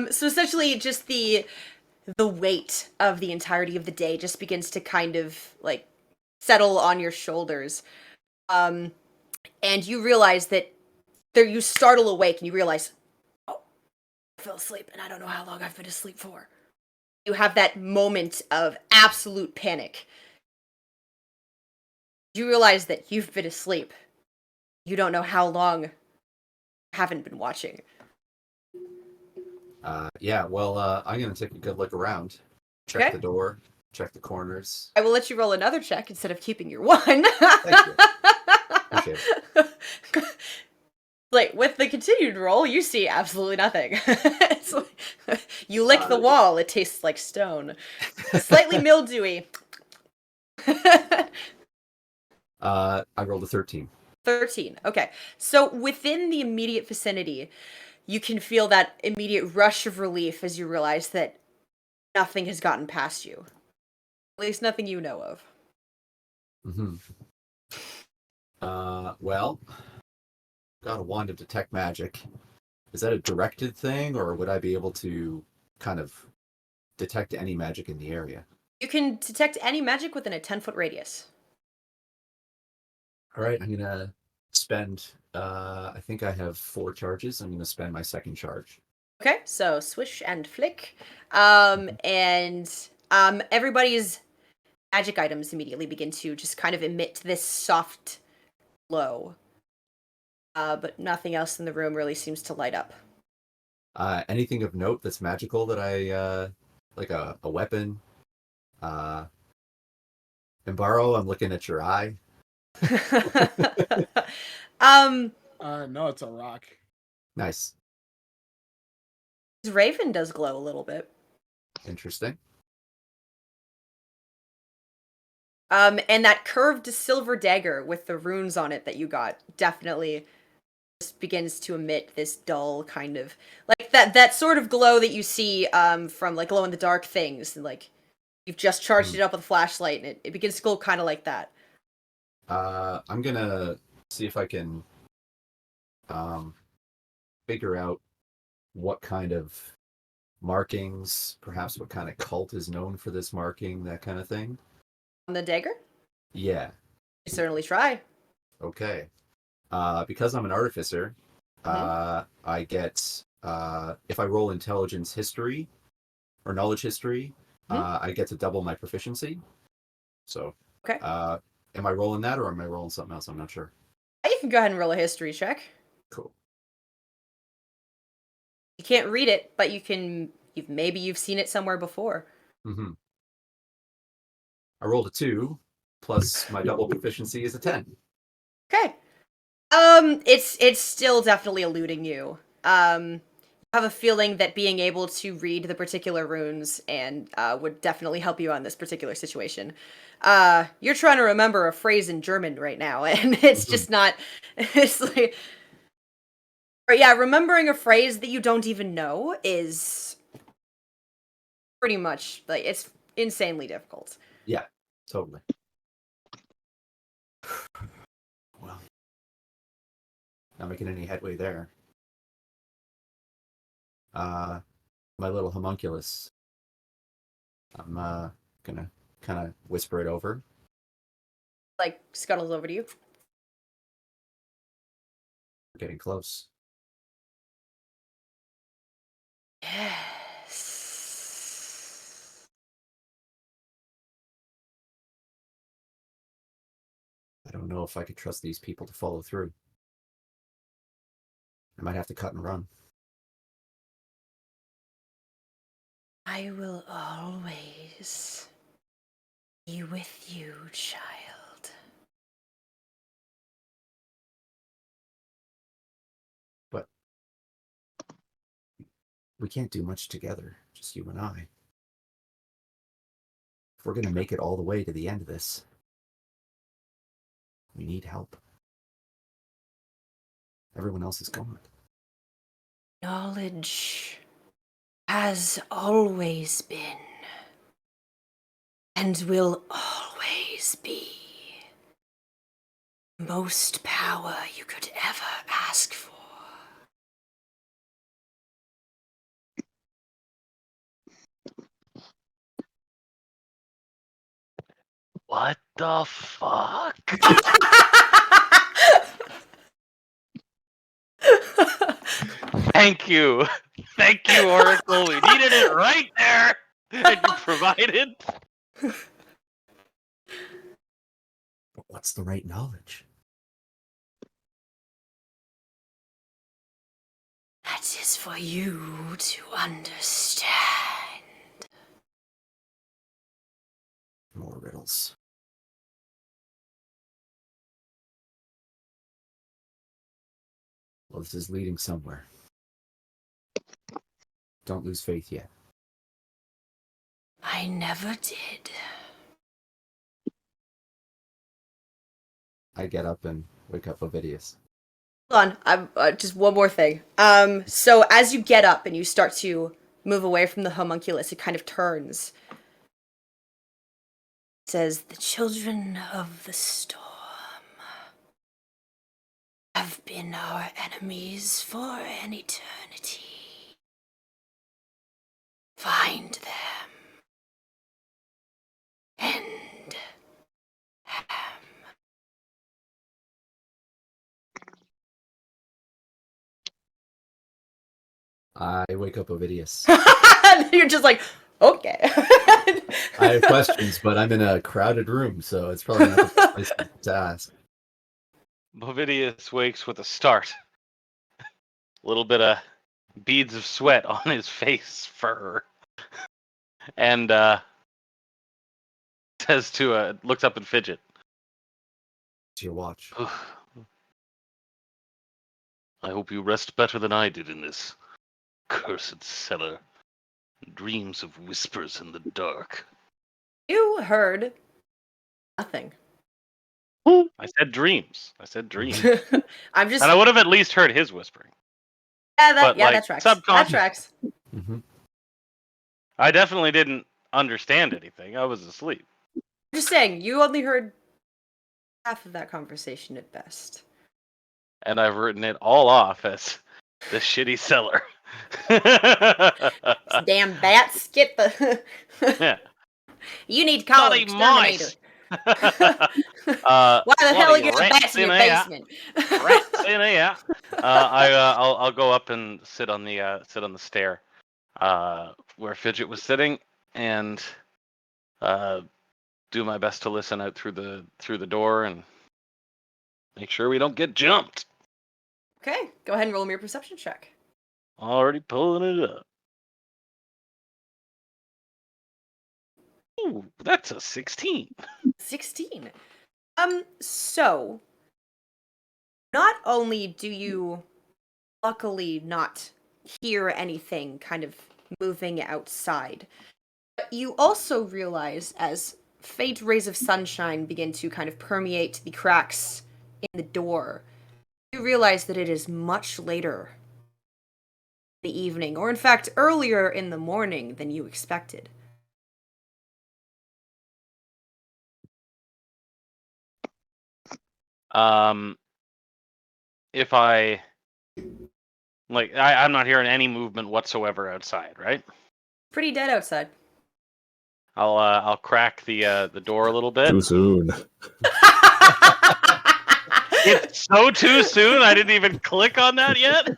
So essentially just the weight of the entirety of the day just begins to kind of like settle on your shoulders. And you realize that you startle awake and you realize, oh, I fell asleep and I don't know how long I've been asleep for. You have that moment of absolute panic. You realize that you've been asleep. You don't know how long you haven't been watching. Yeah, well, I'm going to take a good look around. Check Okay. the door, check the corners. I will let you roll another check instead of keeping your 1. Thank you. Appreciate it. Like, with the continued roll, you see absolutely nothing. It's like, you lick the wall, it tastes like stone. Slightly mildewy. I rolled a 13. 13. Okay. So within the immediate vicinity, you can feel that immediate rush of relief as you realize that nothing has gotten past you. At least nothing you know of. Mm-hmm. Well, got a wand of detect magic. Is that a directed thing, or would I be able to kind of detect any magic in the area? You can detect any magic within a 10-foot radius. All right, I'm going to spend, I think I have 4 charges. I'm going to spend my second charge. Okay, so swish and flick. And everybody's magic items immediately begin to just kind of emit this soft glow. But nothing else in the room really seems to light up. Anything of note that's magical that I, like a weapon? Embaro, I'm looking at your eye. No, it's a rock. Nice. His raven does glow a little bit. Interesting. And that curved silver dagger with the runes on it that you got definitely just begins to emit this dull kind of like that sort of glow that you see from like glow in the dark things, and like you've just charged it up with a flashlight and it begins to glow kind of like that. I'm gonna see if I can figure out what kind of markings, perhaps what kind of cult is known for this marking, that kind of thing. On the dagger? Yeah. You certainly try. Okay. Because I'm an artificer, I get, if I roll intelligence history or knowledge history, I get to double my proficiency. So, okay. Am I rolling that or am I rolling something else? I'm not sure. You can go ahead and roll a history check. Cool. You can't read it, but maybe you've seen it somewhere before. Mm-hmm. I rolled a 2, plus my double proficiency is a 10. Okay. It's still definitely eluding you. I have a feeling that being able to read the particular runes and would definitely help you on this particular situation. You're trying to remember a phrase in German right now, and it's just not. It's like, or yeah, remembering a phrase that you don't even know is pretty much like it's insanely difficult. Yeah, totally. Well, not making any headway there. My little homunculus. I'm gonna kind of whisper it over. Like scuttles over to you. We're getting close. Yes. I don't know if I could trust these people to follow through. I might have to cut and run. I will always be with you, child. We can't do much together, just you and I. If we're gonna make it all the way to the end of this, we need help. Everyone else is gone. Knowledge has always been and will always be the most power you could ever ask for. What the fuck? Thank you. Thank you, Oracle. We needed it right there. And you provided. But what's the right knowledge? That is for you to understand. More riddles. Well, this is leading somewhere. Don't lose faith yet. I never did. I get up and wake up Ovidius. Hold on, I'm just one more thing. So as you get up and you start to move away from the homunculus, it kind of turns. It says, "The children of the storm have been our enemies for an eternity. Find them. End them." I wake up Ovidius. You're just like, okay. I have questions, but I'm in a crowded room, so it's probably not the best place to ask. Bovidius wakes with a start. A little bit of beads of sweat on his face fur. And says to looks up and fidget. It's your watch. I hope you rest better than I did in this cursed cellar. Dreams of whispers in the dark. You heard nothing. I said dreams. I'm just. And I would have at least heard his whispering. That tracks. That subconscious. tracks. Mm-hmm. I definitely didn't understand anything. I was asleep. I'm just saying, you only heard half of that conversation at best. And I've written it all off as the shitty cellar. Damn bats, get the. Yeah. You need to call an Bloody exterminator. mice. Why the hell are you bloody bats in your rats basement? Rats in here. I'll go up and sit on the stair, where Fidget was sitting, and do my best to listen out through the door and make sure we don't get jumped. Okay, go ahead and roll me your perception check. Already pulling it up. Ooh, that's a 16. 16. So not only do you luckily not hear anything kind of moving outside, but you also realize as faint rays of sunshine begin to kind of permeate the cracks in the door, you realize that it is much later in the evening, or in fact earlier in the morning than you expected. If I'm not hearing any movement whatsoever outside, right? Pretty dead outside. I'll crack the door a little bit. Too soon. It's so too soon. I didn't even click on that yet.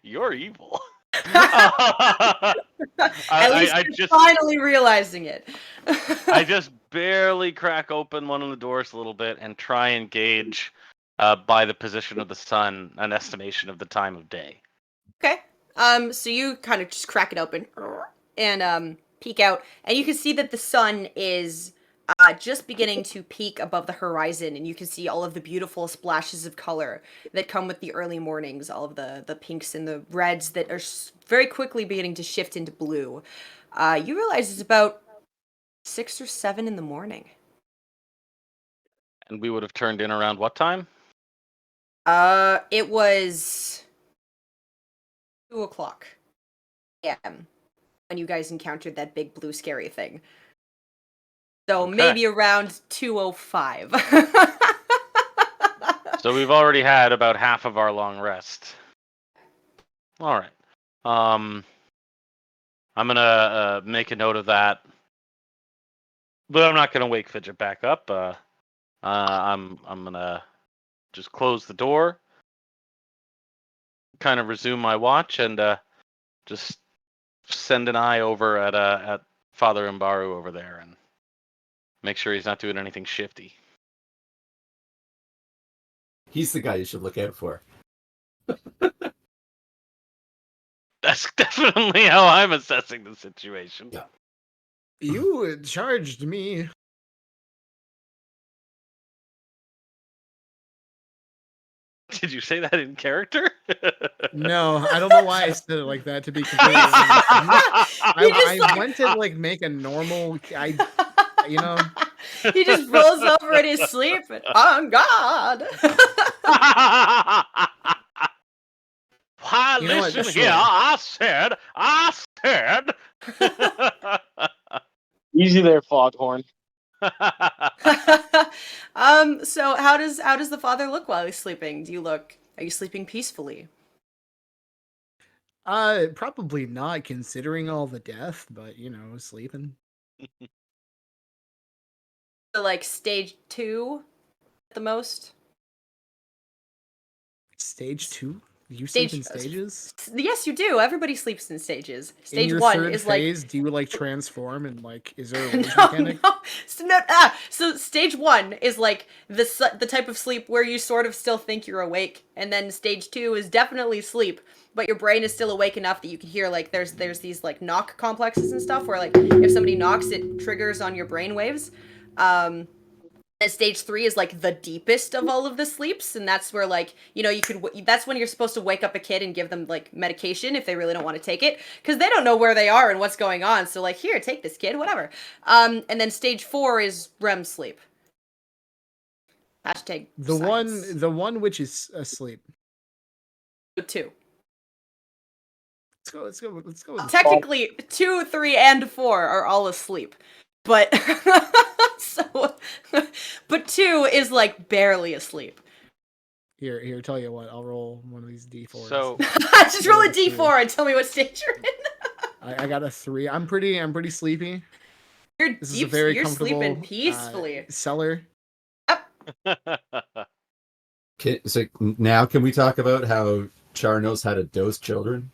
You're evil. At least I you're just finally realizing it. I just barely crack open one of the doors a little bit and try and gauge by the position of the sun an estimation of the time of day. Okay. So you kind of just crack it open and peek out, and you can see that the sun is just beginning to peak above the horizon, and you can see all of the beautiful splashes of color that come with the early mornings, all of the pinks and the reds that are very quickly beginning to shift into blue. You realize it's about 6 or 7 in the morning. And we would have turned in around what time? It was 2 o'clock a.m. when you guys encountered that big blue scary thing. So Okay. maybe around 2:05. So we've already had about half of our long rest. All right. I'm gonna make a note of that, but I'm not gonna wake Fidget back up. I'm gonna just close the door, kind of resume my watch, and just send an eye over at Father Mbaru over there and make sure he's not doing anything shifty. He's the guy you should look out for. That's definitely how I'm assessing the situation. Yeah. You charged me. Did you say that in character? No, I don't know why I said it like that. To be completely honest, I went to like make a normal. You know. He just rolls over in his sleep and, on God. Why, You know what, listen sure. here, I said. Easy there, Foghorn. So how does the father look while he's sleeping? Are you sleeping peacefully? Probably not considering all the death, but you know, sleeping. So, like stage 2 at the most? Stage 2? You Stage- sleep in stages? Yes, you do. Everybody sleeps in stages. In Stage your 1 third is like phase, do you like transform and like is there a rage no, mechanic? no. So stage 1 is like the type of sleep where you sort of still think you're awake, and then stage 2 is definitely sleep, but your brain is still awake enough that you can hear like there's these like knock complexes and stuff where like if somebody knocks, it triggers on your brain waves. And stage 3 is like the deepest of all of the sleeps, and that's where like that's when you're supposed to wake up a kid and give them like medication if they really don't want to take it, because they don't know where they are and what's going on. So like, here, take this, kid, whatever. And then stage 4 is REM sleep. Hashtag The science. one which is asleep. 2. Let's go with Technically 2, 3, and 4 are all asleep, but but 2 is like barely asleep. Here, tell you what, I'll roll one of these D4s. So Just roll a d4 and tell me what stage you're in. I got a 3. I'm pretty sleepy. You're This is a very comfortable sleeping peacefully. cellar. So now can we talk about how Char knows how to dose children?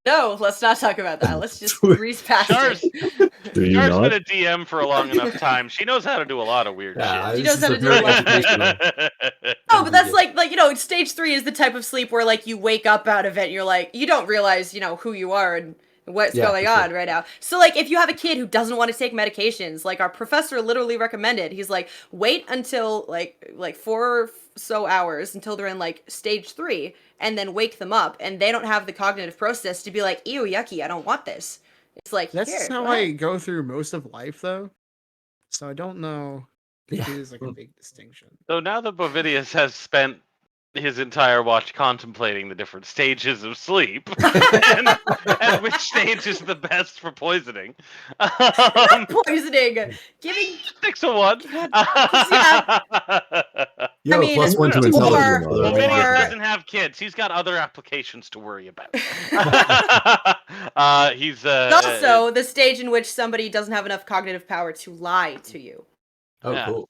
No, let's not talk about that. Let's just breeze past Char's, it. Do you Char's not? been a DM for a long enough time. She knows how to do a lot of weird She this knows is how a to do very a lot of educational- shit. No, but that's like stage 3 is the type of sleep where like you wake up out of it and you're like, you don't realize, who you are and what's Yeah, going for on sure. right now. So like if you have a kid who doesn't want to take medications, like our professor literally recommended, he's like, wait until like 4 or so hours until they're in like stage 3 and then wake them up, and they don't have the cognitive process to be like, ew, yucky, I don't want this. It's like, That's here, how go ahead. I go through most of life, though. So I don't know if Yeah. it is like a big distinction. So now that Bovidius has spent his entire watch contemplating the different stages of sleep and which stage is the best for poisoning, Poisoning, giving 6 of 1. You have I mean, a plus 1 to or- intelligence. or- Bovidius doesn't have kids. He's got other applications to worry about. He's also the stage in which somebody doesn't have enough cognitive power to lie to you. Oh, Yeah. cool.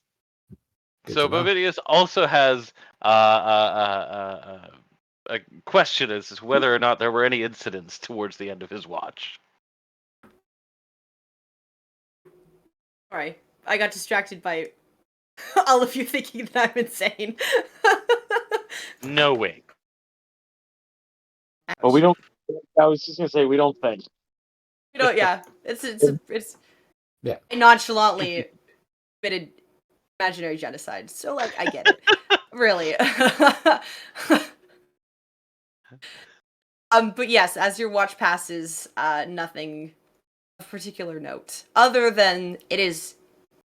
Good So to know. Bovidius also has a question as to whether or not there were any incidents towards the end of his watch. Sorry, I got distracted by all of you thinking that I'm insane. No way. But we don't. I was just gonna say we don't think. Yeah, it's I nonchalantly committed imaginary genocide. So, like, I get it. Really. But yes, as your watch passes, nothing of particular note. Other than it is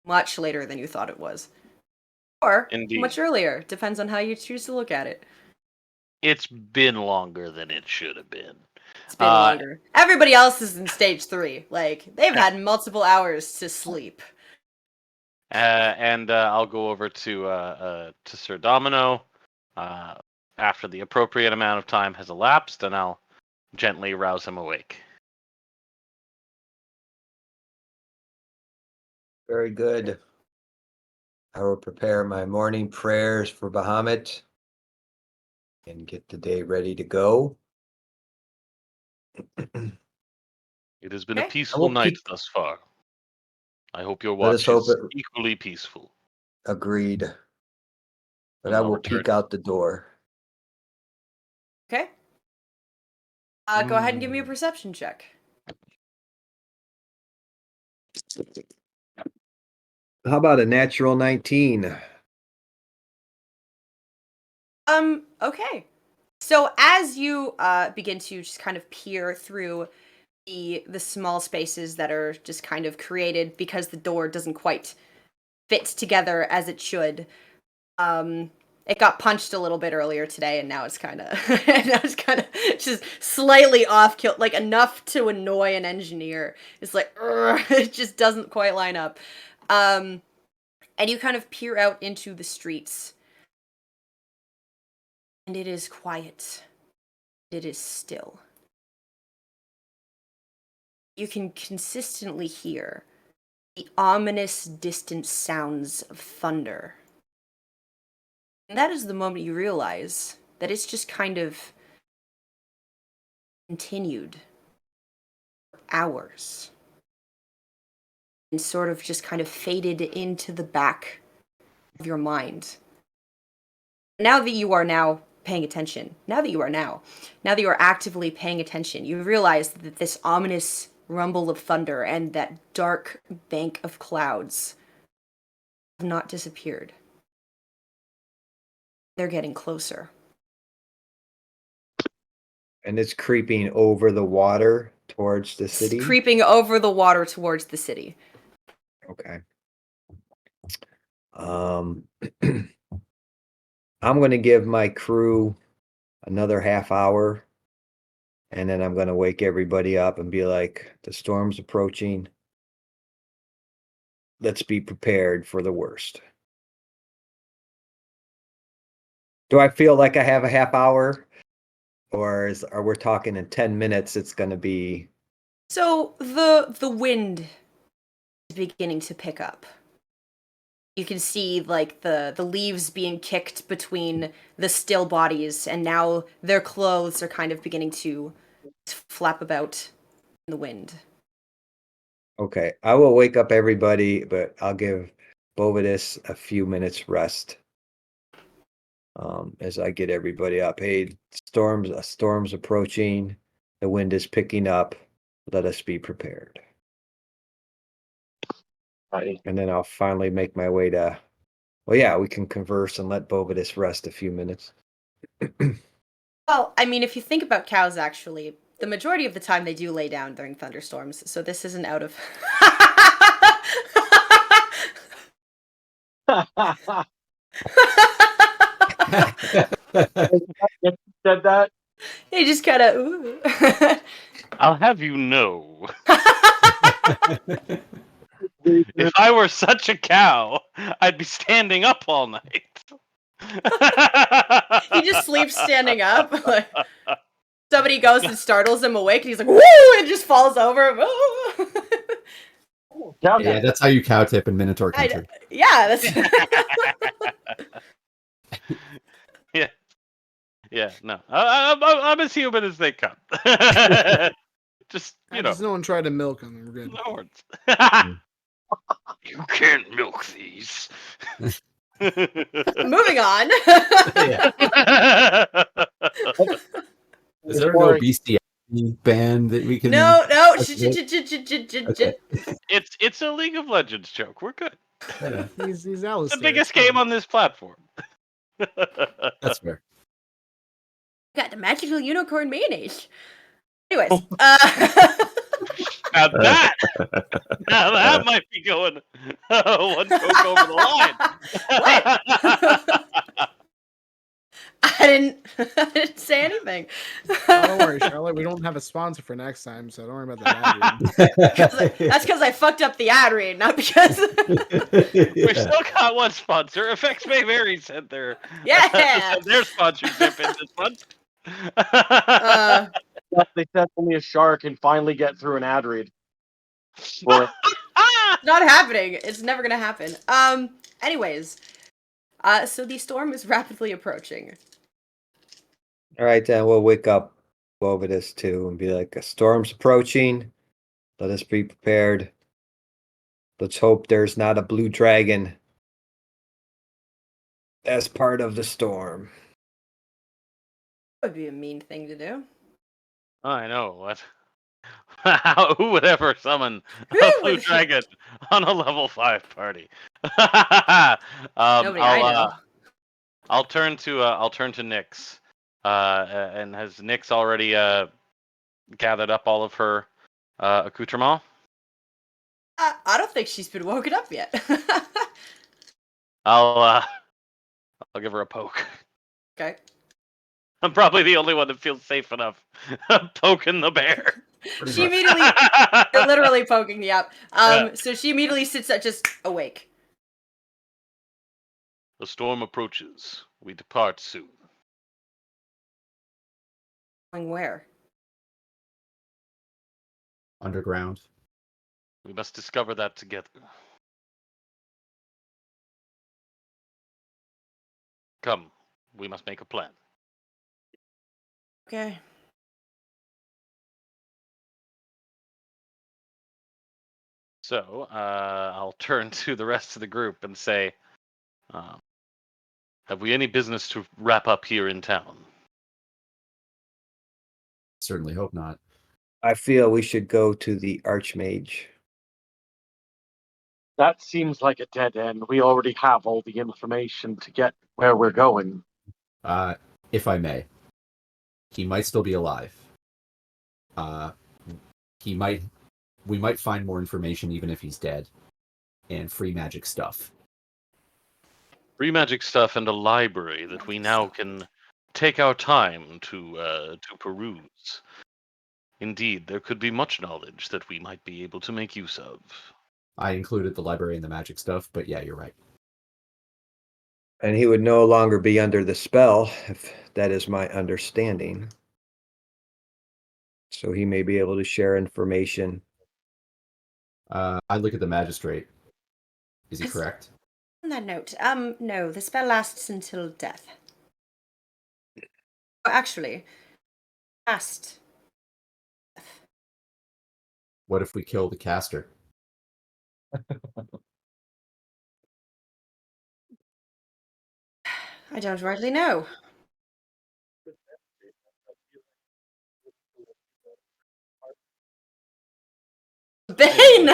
much later than you thought it was. Or Indeed. much earlier. Depends on how you choose to look at it. It's been longer than it should have been. It's been longer. Everybody else is in stage 3. Like, they've had multiple hours to sleep. And I'll go over to Sir Domino after the appropriate amount of time has elapsed, and I'll gently rouse him awake. Very good. I will prepare my morning prayers for Bahamut and get the day ready to go. It has been a Okay. peaceful will night peek- thus far. I hope your Let us watch hope is it- equally peaceful. Agreed. But And I I'll will return. peek out the door. Okay? Go ahead and give me a perception check. How about a natural 19? Okay. So as you begin to just kind of peer through the small spaces that are just kind of created because the door doesn't quite fit together as it should. It got punched a little bit earlier today, and now it's kind of just slightly off kilt, like enough to annoy an engineer. It's like it just doesn't quite line up. And you kind of peer out into the streets, and it is quiet. It is still. You can consistently hear the ominous distant sounds of thunder. And that is the moment you realize that it's just kind of continued for hours. And sort of just kind of faded into the back of your mind. Now that you are paying attention, now that you are actively paying attention, you realize that this ominous rumble of thunder and that dark bank of clouds have not disappeared. They're getting closer. And it's creeping over the water towards the city? It's creeping over the water towards the city. Okay. I'm going to give my crew another half hour, and then I'm going to wake everybody up and be like, the storm's approaching. Let's be prepared for the worst. Do I feel like I have a half hour? Or are we talking in 10 minutes it's going to be... So the wind is beginning to pick up. You can see like the leaves being kicked between the still bodies, and now their clothes are kind of beginning to flap about in the wind. Okay, I will wake up everybody, but I'll give Bovidus a few minutes rest. As I get everybody up. Hey, storm's approaching. The wind is picking up. Let us be prepared. Right. And then I'll finally make my way to... Well, yeah, we can converse and let Bovidus rest a few minutes. Well, I mean, if you think about cows, actually, the majority of the time they do lay down during thunderstorms, so this isn't out of... Said that. They just kind of... I'll have you know, if I were such a cow, I'd be standing up all night. He just sleeps standing up. Like, somebody goes and startles him awake, and he's like, "Woo!" and just falls over. Yeah, that's how you cow tip in Minotaur country. Yeah, that's... Yeah, no. I'm as human as they come. Just, you know. Just no one tried to milk him. We're good. No words. You can't milk these. Moving on. Is there no bestiality band that we can? No. Okay. It's a League of Legends joke. We're good. Yeah, He's The Alistair. biggest it's game fine. on this platform. that's fair. Got the magical unicorn mayonnaise. Anyways, Now that might be going one joke over the line. I didn't say anything. Oh, don't worry, Charlotte. We don't have a sponsor for next time, so don't worry about that. That's because I fucked up the ad read, not because. We still got one sponsor. Effects May Vary sent their sponsorship in this month. They said only a shark can finally get through an ad read. Well, Not happening. It's never gonna happen. Anyways, so the storm is rapidly approaching. All right, then we'll wake up over this too and be like, a storm's approaching. Let us be prepared. Let's hope there's not a blue dragon as part of the storm. That would be a mean thing to do. I know what. Who would ever summon a blue dragon on a level 5 party? Nobody I know. I'll turn to Nyx. And has Nyx already gathered up all of her accoutrement? I don't think she's been woken up yet. I'll give her a poke. Okay. I'm probably the only one that feels safe enough poking the bear. She immediately, you're literally poking me up. So she immediately sits up, just awake. The storm approaches. We depart soon. Going where? Underground. We must discover that together. Come, we must make a plan. Okay. So, I'll turn to the rest of the group and say, have we any business to wrap up here in town? Certainly hope not. I feel we should go to the Archmage. that seems like a dead end. We already have all the information to get where we're going. If I may, he might still be alive. We might find more information even if he's dead, and free magic stuff. Free magic stuff and a library that we now can take our time to peruse. Indeed, there could be much knowledge that we might be able to make use of. I included the library and the magic stuff, but yeah, you're right. And he would no longer be under the spell, if that is my understanding. So he may be able to share information. I look at the magistrate. Is he correct? On that note, no, the spell lasts until death. Oh, actually, last. What if we kill the caster? I don't rightly know. Bane!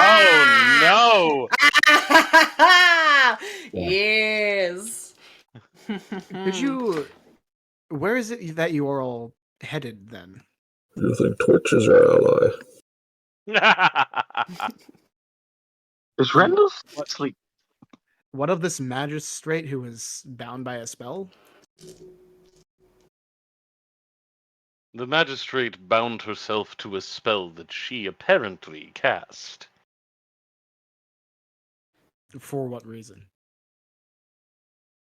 Oh no! Yes. Did you? Where is it that you are all headed then? You think Twitch is our ally? no! Is Rendell asleep? What of this magistrate who was bound by a spell? The magistrate bound herself to a spell that she apparently cast. For what reason?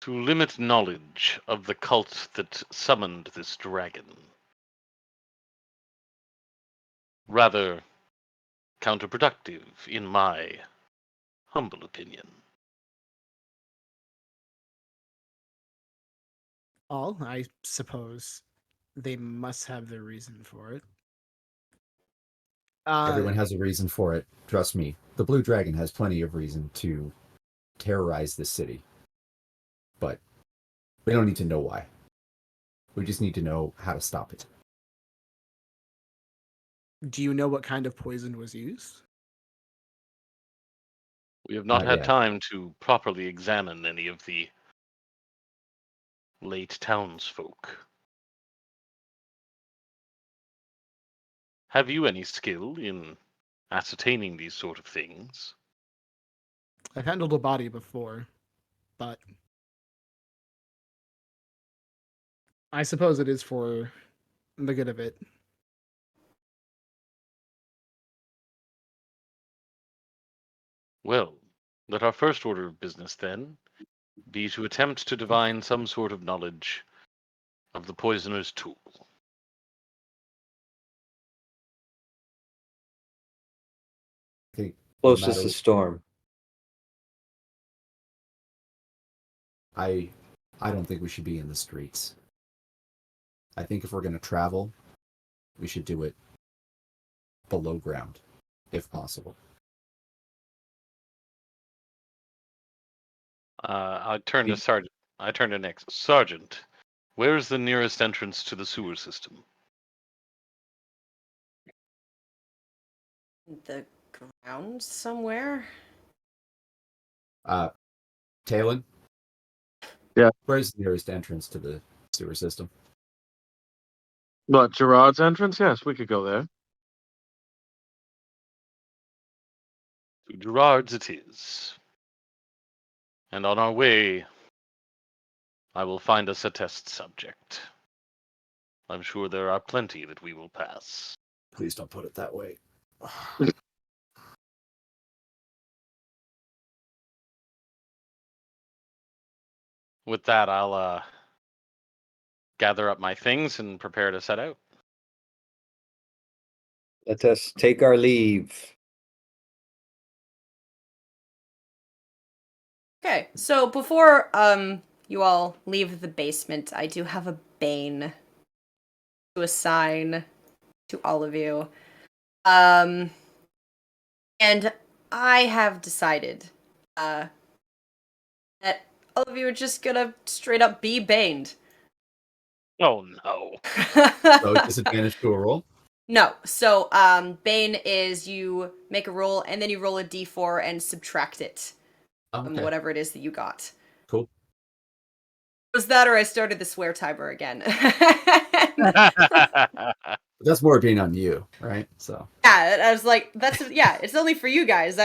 To limit knowledge of the cult that summoned this dragon. Rather counterproductive, in my humble opinion. All, I suppose. They must have their reason for it. Everyone has a reason for it. Trust me. The Blue Dragon has plenty of reason to terrorize this city. But we don't need to know why. We just need to know how to stop it. Do you know what kind of poison was used? We have not Not had yet. time to properly examine any of the late townsfolk. Have you any skill in ascertaining these sort of things? I've handled a body before, but I suppose it is for the good of it. Well, let our first order of business, then, be to attempt to divine some sort of knowledge of the poisoner's tool. I think no Closest matter- to Storm. I don't think we should be in the streets. I think if we're going to travel, we should do it below ground, if possible. I turn to Sergeant. I turn to Nick. Sergeant, where is the nearest entrance to the sewer system? The ground somewhere? Talon? Yeah. Where's the nearest entrance to the sewer system? What, Gerard's entrance? Yes, we could go there. To Gerard's it is. And on our way, I will find us a test subject. I'm sure there are plenty that we will pass. Please don't put it that way. With that, I'll gather up my things and prepare to set out. Let us take our leave. Okay, so before you all leave the basement, I do have a bane to assign to all of you. And I have decided that all of you are just gonna straight up be baned. Oh no. So disadvantage to a roll? No, so bane is you make a roll and then you roll a d4 and subtract it from Okay. whatever it is that you got. Cool. Was that or I started the swear timer again? That's more being on you, right? So Yeah, I was like, it's only for you guys. No.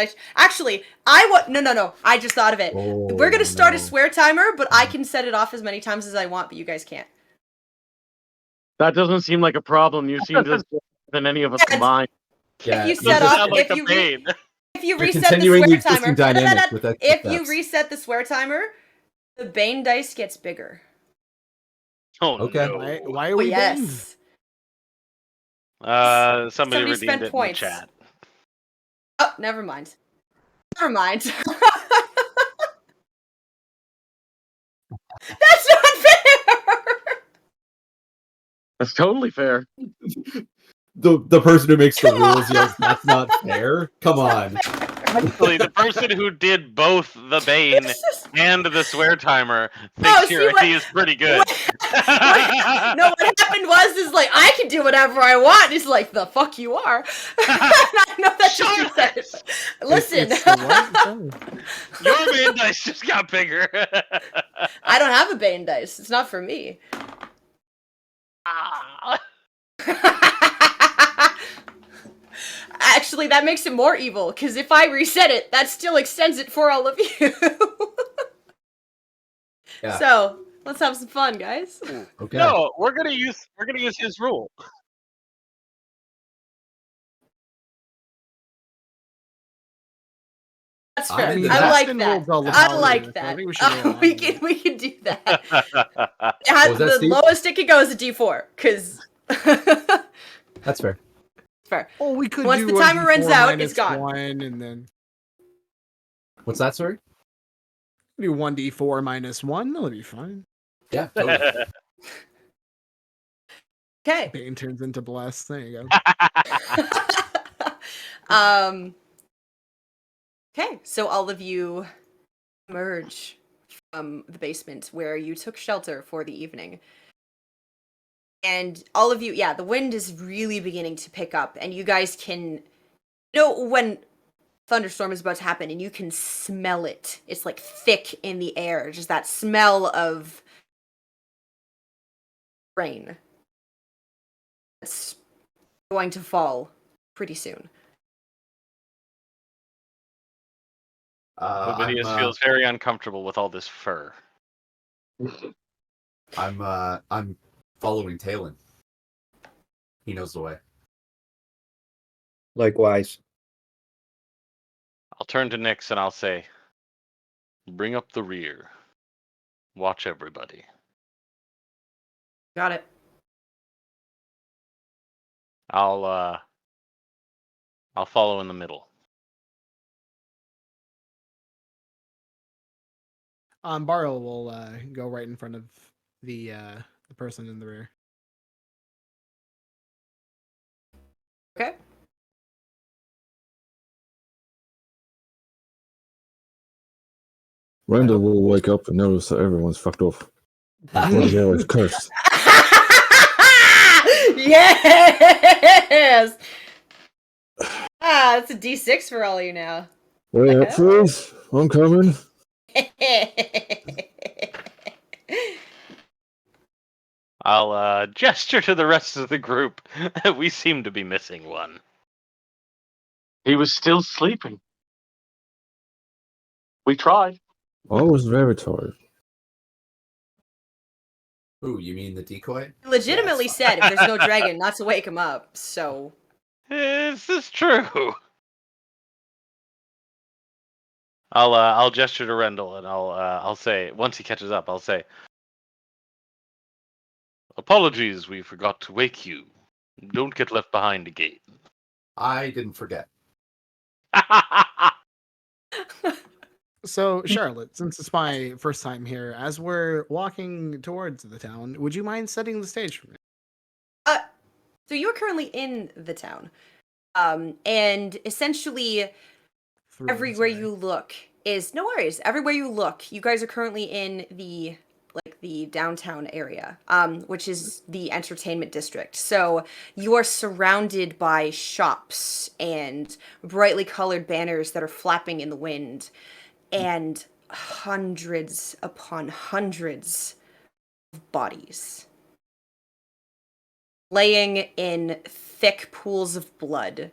I just thought of it. We're gonna start a swear timer, but I can set it off as many times as I want, but you guys can't. That doesn't seem like a problem. You seem to than any of us combined. yeah, If you Doesn't set off, sound like if a you bane. if you You're reset the continuing the swear existing timer, dynamic with extra if you steps. reset the swear timer, the bane dice gets bigger. Oh Okay. no. Why are Oh we banned? yes. Somebody Somebody redeemed spent it in points. the chat. Oh, never mind. Never mind. That's not fair. That's totally fair. The person who makes the Come rules on. yells, "That's not fair." Come on. Actually, the person who did both the bane and the swear timer No, thinks see your what- idea is pretty good. No, what happened was like I can do whatever I want. He's like, the fuck you are. I know that's just you said it. Listen, It's the what? Your bane dice just got bigger. I don't have a bane dice. It's not for me. Ah. Actually, that makes it more evil, because if I reset it, that still extends it for all of you. Yeah. So, let's have some fun, guys. Okay. No, we're gonna use his rule. That's I'm fair. into I that. like Justin that. rolled a lot I harder, like so I that. think we should roll We that. can do that. was that, The Steve? lowest it can go is a D4, because That's fair. fair. Oh, we could Once do the 1d4 timer runs out, minus it's gone. 1, and then What's that, sorry? do 1d4 minus 1. That'll be fine. Yeah, totally. Okay. Bane turns into bless. There you go. Okay, so all of you emerge from the basement where you took shelter for the evening. And all of you, yeah, the wind is really beginning to pick up, and you guys can know when thunderstorm is about to happen, and you can smell it. It's like thick in the air, just that smell of rain. It's going to fall pretty soon. Ovidius feels very uncomfortable with all this fur. I'm following Talon. He knows the way. Likewise. I'll turn to Nyx and I'll say, bring up the rear. Watch everybody. Got it. I'll follow in the middle. Barrow will go right in front of the person in the rear. Okay. Randall will wake up and notice that everyone's fucked off. Randall is cursed. Yes! That's a D6 for all you know. Wait up, please. I'm coming. I'll gesture to the rest of the group. We seem to be missing one. He was still sleeping. We tried. I was very tired. Ooh, you mean the decoy? Legitimately Yes. said if there's no dragon, not to wake him up, so. Is this true? I'll gesture to Rendell and I'll say, once he catches up, I'll say, apologies, we forgot to wake you. Don't get left behind again. I didn't forget. So, Charlotte, since it's my first time here, as we're walking towards the town, would you mind setting the stage for me? So you're currently in the town. And essentially everywhere you look is no worries. Everywhere you look, you guys are currently in the downtown area, which is the entertainment district. So you are surrounded by shops and brightly colored banners that are flapping in the wind, and hundreds upon hundreds of bodies laying in thick pools of blood.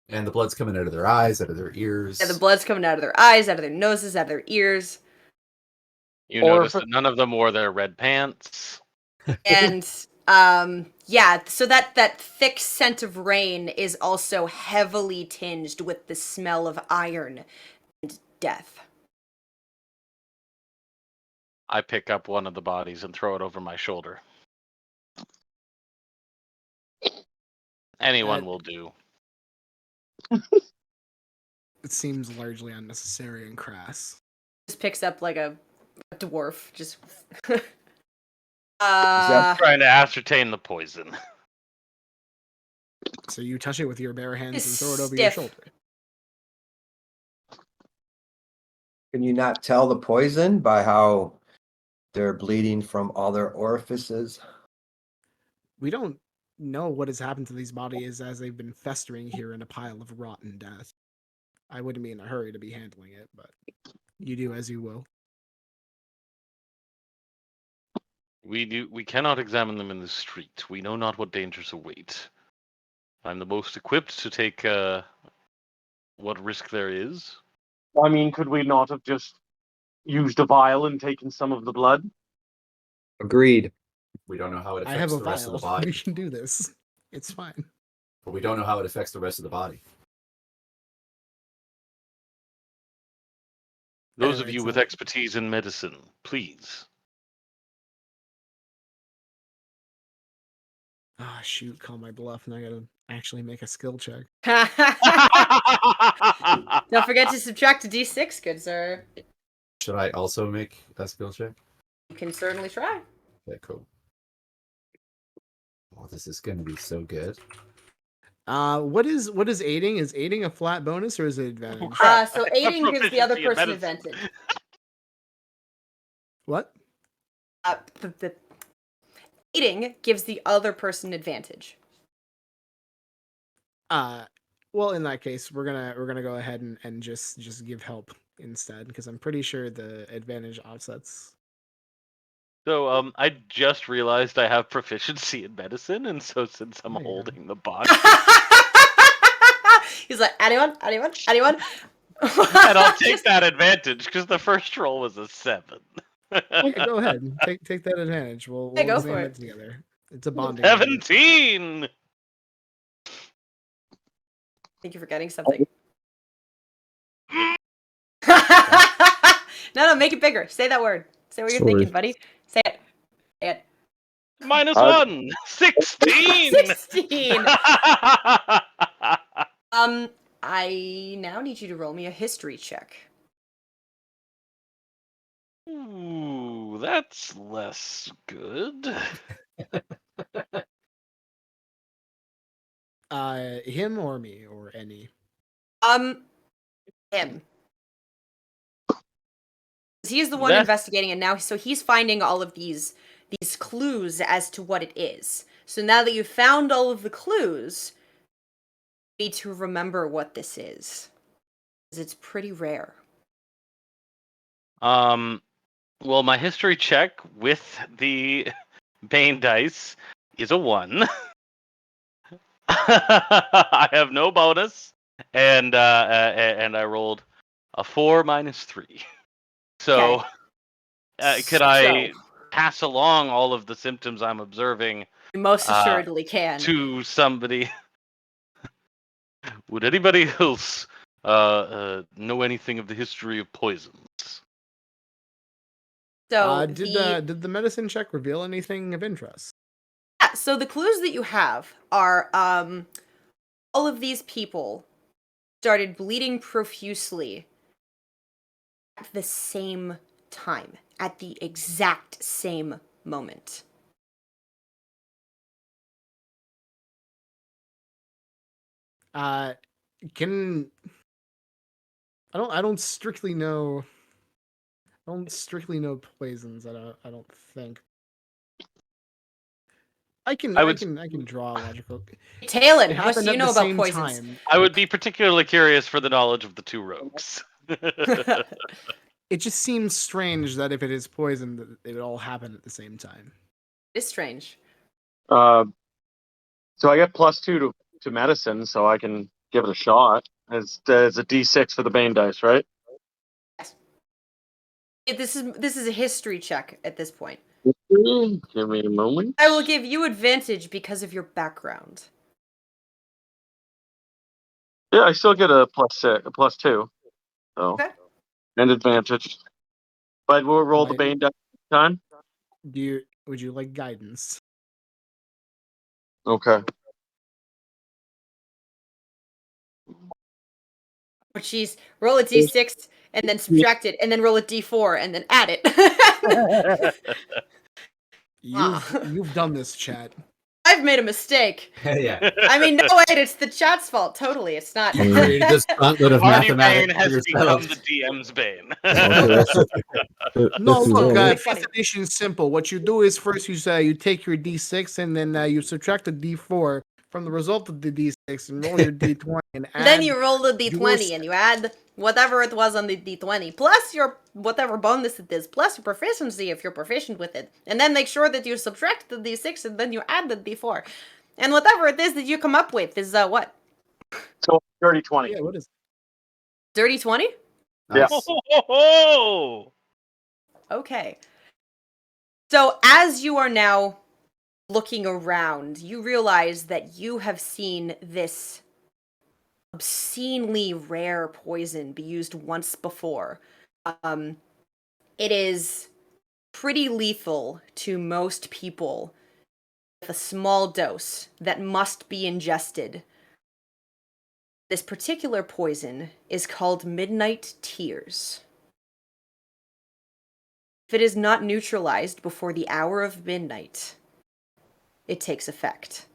And the blood's coming out of their eyes, out of their ears. Yeah, the blood's coming out of their eyes, out of their noses, out of their ears. You Or notice if that none of them wore their red pants. And yeah, so that thick scent of rain is also heavily tinged with the smell of iron and death. I pick up one of the bodies and throw it over my shoulder. Anyone will do. It seems largely unnecessary and crass. Just picks up like a dwarf, just Trying to ascertain the poison. So you touch it with your bare hands It's and throw it over your stiff. shoulder. Can you not tell the poison by how they're bleeding from all their orifices? We don't know what has happened to these bodies as they've been festering here in a pile of rotten death. I wouldn't be in a hurry to be handling it, but you do as you will. We cannot examine them in the street. We know not what dangers await. I'm the most equipped to take what risk there is. I mean, could we not have just used a vial and taken some of the blood? Agreed. We don't know how it I have affects a the rest of the vial. body. We can do this. It's fine. But we don't know how it affects the rest of the body. Those of Alright, you with so- expertise in medicine, please. Ah, shoot, call my bluff, and I gotta actually make a skill check. Don't forget to subtract a d6, good sir. Should I also make a skill check? You can certainly try. Okay, cool. Oh, this is going to be so good. What is aiding? Is aiding a flat bonus or is it advantage? crap. So aiding gives the other Proficiency in person medicine. advantage. What? The eating gives the other person advantage. Well, in that case, we're gonna go ahead and just give help instead, because I'm pretty sure the advantage offsets. So, I just realized I have proficiency in medicine, and so since I'm There you go. holding the box, He's like, anyone? and I'll take that advantage because the first roll was a 7. Yeah, go ahead. Take that advantage. We'll Yeah, go examine for it it. together. It's a bonding moment. 17. Thank you for getting something. No, make it bigger. Say that word. Say what you're Sorry. thinking, buddy. Say it. Say it. -1. 16. 16. I now need you to roll me a history check. Ooh, that's less good. Him or me or any. Him. He's the one That- investigating it now, so he's finding all of these clues as to what it is. So now that you've found all of the clues, you need to remember what this is. Because it's pretty rare. Well, my history check with the Bane dice is a 1. I have no bonus, and I rolled a 4 -3. So, could I pass along all of the symptoms I'm observing You most assuredly can. to somebody? Would anybody else know anything of the history of poisons? So Did the medicine check reveal anything of interest? yeah, so the clues that you have are all of these people started bleeding profusely at the same time, at the exact same moment. Can I don't strictly know. I don't strictly know poisons. I don't think. I can draw a logical. Talon, It what do happened you at know the about same poisons? time. I would be particularly curious for the knowledge of the two rogues. It just seems strange that if it is poison, that it would all happen at the same time. It's strange. So I get +2 to medicine, so I can give it a shot. It's a D6 for the Bane dice, right? Yes. This is a history check at this point. Give me a moment. I will give you advantage because of your background. Yeah, I still get a +2. So Okay. and advantage. But we'll roll the Right. Bane dice this time. Would you like guidance? Okay. Oh, jeez. Roll a d6 and then subtract it, and then roll a d4 and then add it. You've done this, chat. I've made a mistake. Yeah. I mean, no, wait, it's the chat's fault. Totally, it's not. You created this gauntlet of Party Bane mathematics for has become yourselves. the DM's Bane. No, This is look, all right. fifth edition's simple. What you do is first you take your d6 and then you subtract a d4 from the result of the d6 and roll your d20 and add. Then you roll the yours- d20 and you add whatever it was on the d20, plus your whatever bonus it is, plus your proficiency if you're proficient with it. And then make sure that you subtract the d6 and then you add the d4. And whatever it is that you come up with is what? So dirty 20. Yeah, what is Dirty 20? Yeah. Nice. Oh! Okay. So as you are now looking around, you realize that you have seen this obscenely rare poison be used once before. It is pretty lethal to most people with a small dose that must be ingested. This particular poison is called Midnight Tears. If it is not neutralized before the hour of midnight, it takes effect.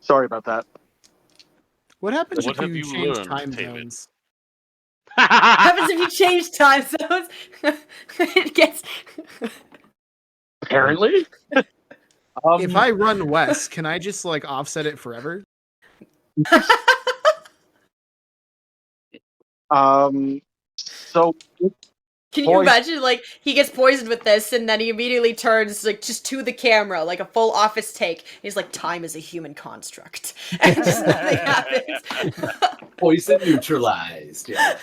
Sorry about that. What happens What if have you you change learned, time David? zones? What happens if you change time zones? It gets. Apparently. If I run west, can I just like offset it forever? So Can you imagine, like, he gets poisoned with this, and then he immediately turns, like, just to the camera, like a full office take. He's like, time is a human construct. And just nothing happens. Poison neutralized. Yeah.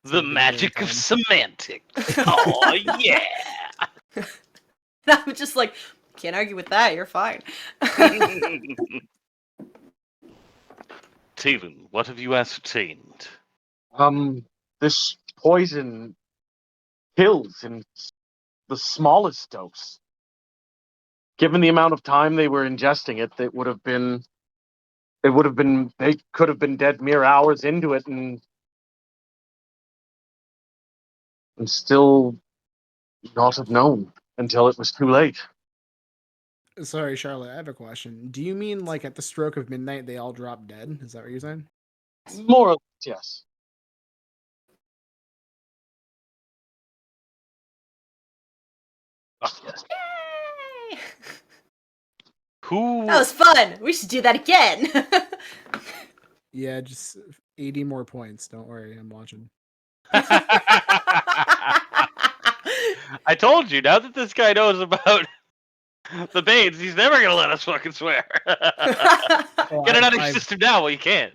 The magic of semantics. Oh, yeah. And I'm just like, can't argue with that, you're fine. Taven, what have you ascertained? this poison kills in the smallest dose. Given the amount of time they were ingesting it, they could have been dead mere hours into it and still not have known until it was too late. Sorry, Charlotte, I have a question. Do you mean like at the stroke of midnight they all drop dead? Is that what you're saying? More or less, yes. Yes. Yay! Who? That was fun! We should do that again! Yeah, just 80 more points. Don't worry, I'm watching. I told you, now that this guy knows about the Banes, he's never gonna let us fucking swear. Oh, Get it out of your I've- system now while you can.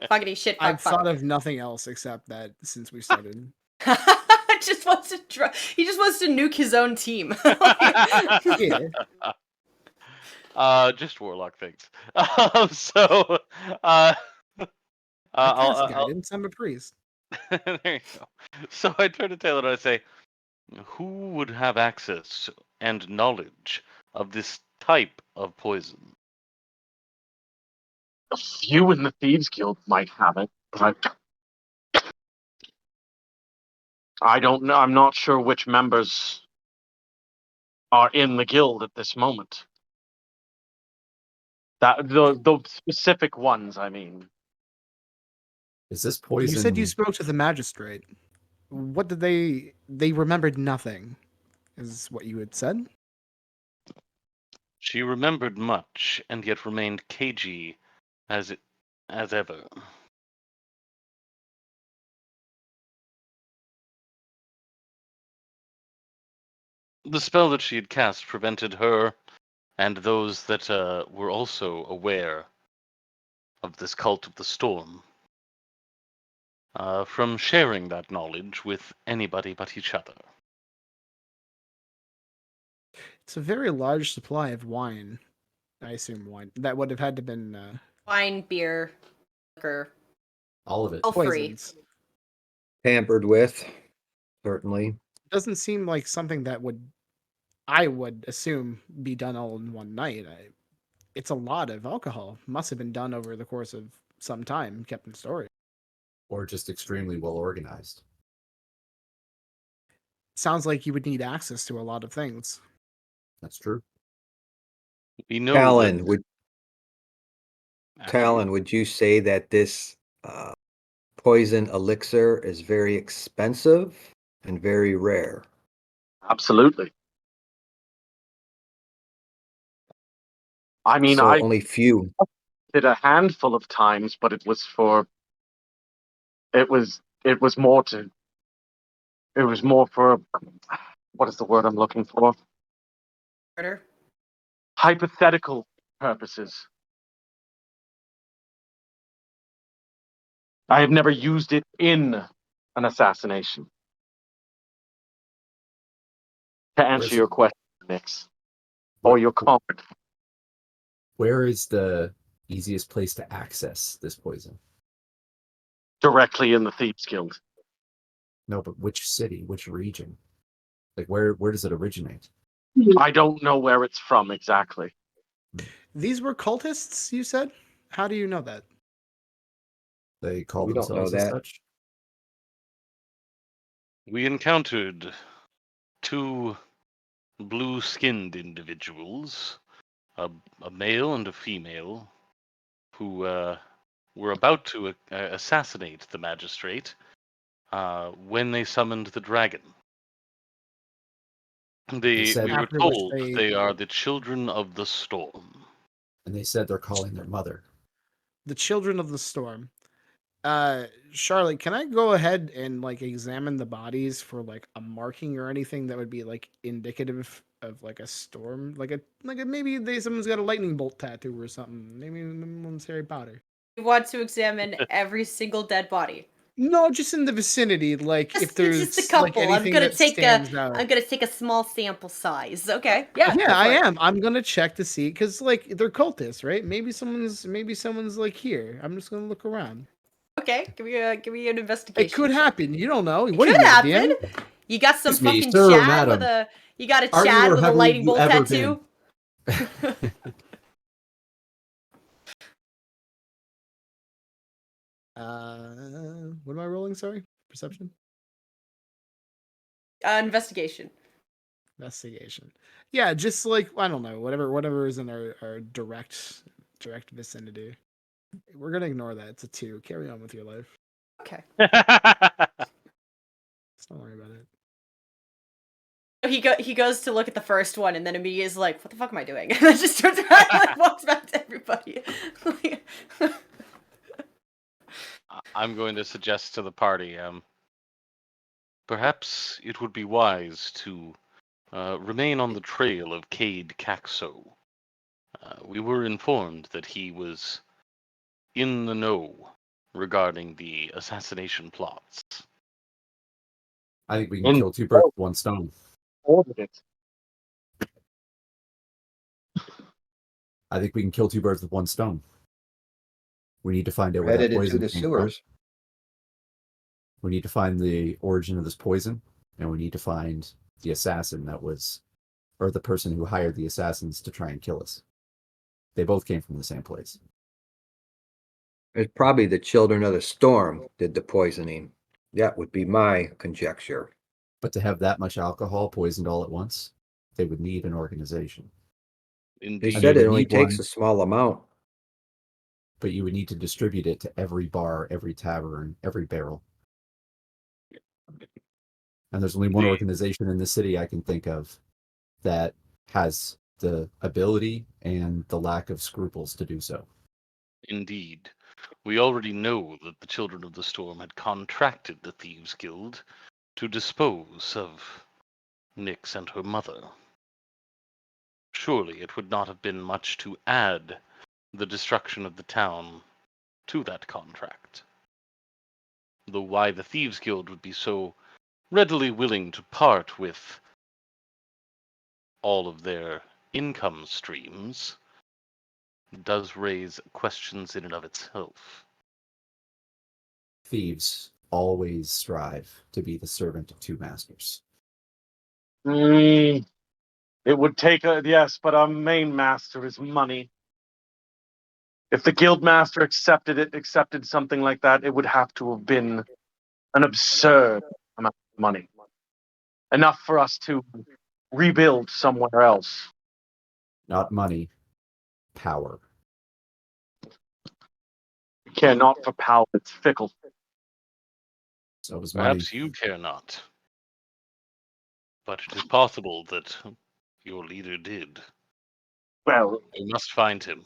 Fuckity shit, fuck, I've fuck. thought of nothing else except that since we started. Just wants to he just wants to nuke his own team. Yeah. Just warlock things. So, I I'll, cast guidance. I'm a priest. there you go. So I turn to Taylor and I say, who would have access and knowledge of this type of poison? A few in the Thieves Guild might have it, but I don't know. I'm not sure which members are in the guild at this moment. That the specific ones, I mean. Is this poison? You said you spoke to the magistrate. What did they remembered nothing, is what you had said? She remembered much, and yet remained cagey as ever. The spell that she had cast prevented her and those that were also aware of this cult of the storm from sharing that knowledge with anybody but each other. It's a very large supply of wine. I assume wine. That would have had to been Wine, beer, liquor, All of it. all free. poisons. Tampered with, certainly. Doesn't seem like something that I would assume be done all in one night. It's a lot of alcohol. Must have been done over the course of some time, kept in storage. Or just extremely well organized. Sounds like you would need access to a lot of things. That's true. We know Talon, that- Talon, would you say that this poison elixir is very expensive and very rare? Absolutely. I mean, So I only few. did a handful of times, but it was more for what is the word I'm looking for? Murder. Hypothetical purposes. I have never used it in an assassination. To answer your question, Nix, or your comment. Where is the easiest place to access this poison? Directly in the Thieves Guild. No, but which city, which region? Like where does it originate? I don't know where it's from exactly. These were cultists, you said? How do you know that? They call We don't know themselves as that. such. We encountered two blue-skinned individuals a male and a female who were about to assassinate the magistrate when they summoned the dragon. We said- were After which told they- they are the children of the storm. And they said they're calling their mother. The children of the storm. Charlotte, can I go ahead and like examine the bodies for like a marking or anything that would be like indicative of like a storm, like a maybe someone's got a lightning bolt tattoo or something. Maybe one's Harry Potter. You want to examine every single dead body. No, just in the vicinity, like if Just there's a couple. like anything I'm gonna that take stands out. I'm gonna take a small sample size. Okay. Yeah. Yeah, go I for it. am. I'm gonna check to see because like they're cultists, right? Maybe someone's like here. I'm just gonna look around. Okay. Give me an investigation. It could check. happen. You don't know. It What are could you, happen. DM? You got some Excuse me, fucking sir or Chad with madam? you got a Are you Chad or with a have lightning you bolt ever tattoo. What am I rolling? Sorry, perception, Investigation. investigation. Yeah, just like I don't know, whatever is in our direct vicinity. We're gonna ignore that. It's a 2. Carry on with your life. Okay. Just don't worry about it. He goes to look at the first one and then immediately is like, "What the fuck am I doing?" And then just turns around and like, walks back to everybody. I'm going to suggest to the party, perhaps it would be wise to remain on the trail of Cade Caxo. We were informed that he was in the know regarding the assassination plots. I think we can kill two birds with one stone. Ordered it. I think we can kill two birds with one stone. We need to find out We're where that headed into poison the came from. sewers. We need to find the origin of this poison, and we need to find the assassin that was, or the person who hired the assassins to try and kill us. They both came from the same place. It's probably the children of the storm did the poisoning. That would be my conjecture. But to have that much alcohol poisoned all at once, they would need an organization. They Indeed. said would it only need takes one. a small amount. But you would need to distribute it to every bar, every tavern, every barrel. And there's only one organization in the city I can think of that has the ability and the lack of scruples to do so. Indeed. We already know that the Children of the Storm had contracted the Thieves Guild to dispose of Nyx and her mother. Surely it would not have been much to add the destruction of the town to that contract. Though why the Thieves Guild would be so readily willing to part with all of their income streams does raise questions in and of itself. Thieves always strive to be the servant of two masters. It would take yes, but our main master is money. If the guild master accepted something like that, it would have to have been an absurd amount of money. Enough for us to rebuild somewhere else. Not money, power. Care not for power, it's fickle. So is money. Perhaps you care not. But it is possible that your leader did. Well, We must find him.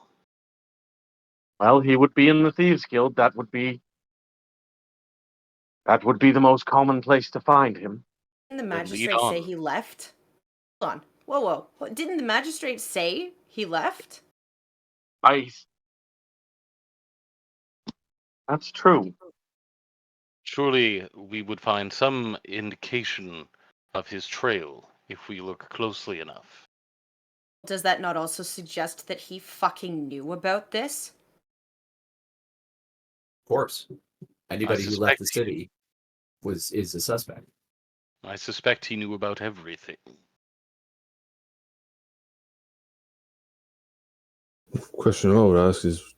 he would be in the Thieves Guild. That would be the most common place to find him. Didn't the Then lead magistrate say on. he left? Hold on. Whoa. Didn't the magistrate say he left? That's true. Surely we would find some indication of his trail if we look closely enough. Does that not also suggest that he fucking knew about this? Of course. Anybody who left the suspect- city is a suspect. I suspect he knew about everything. Question I would ask is,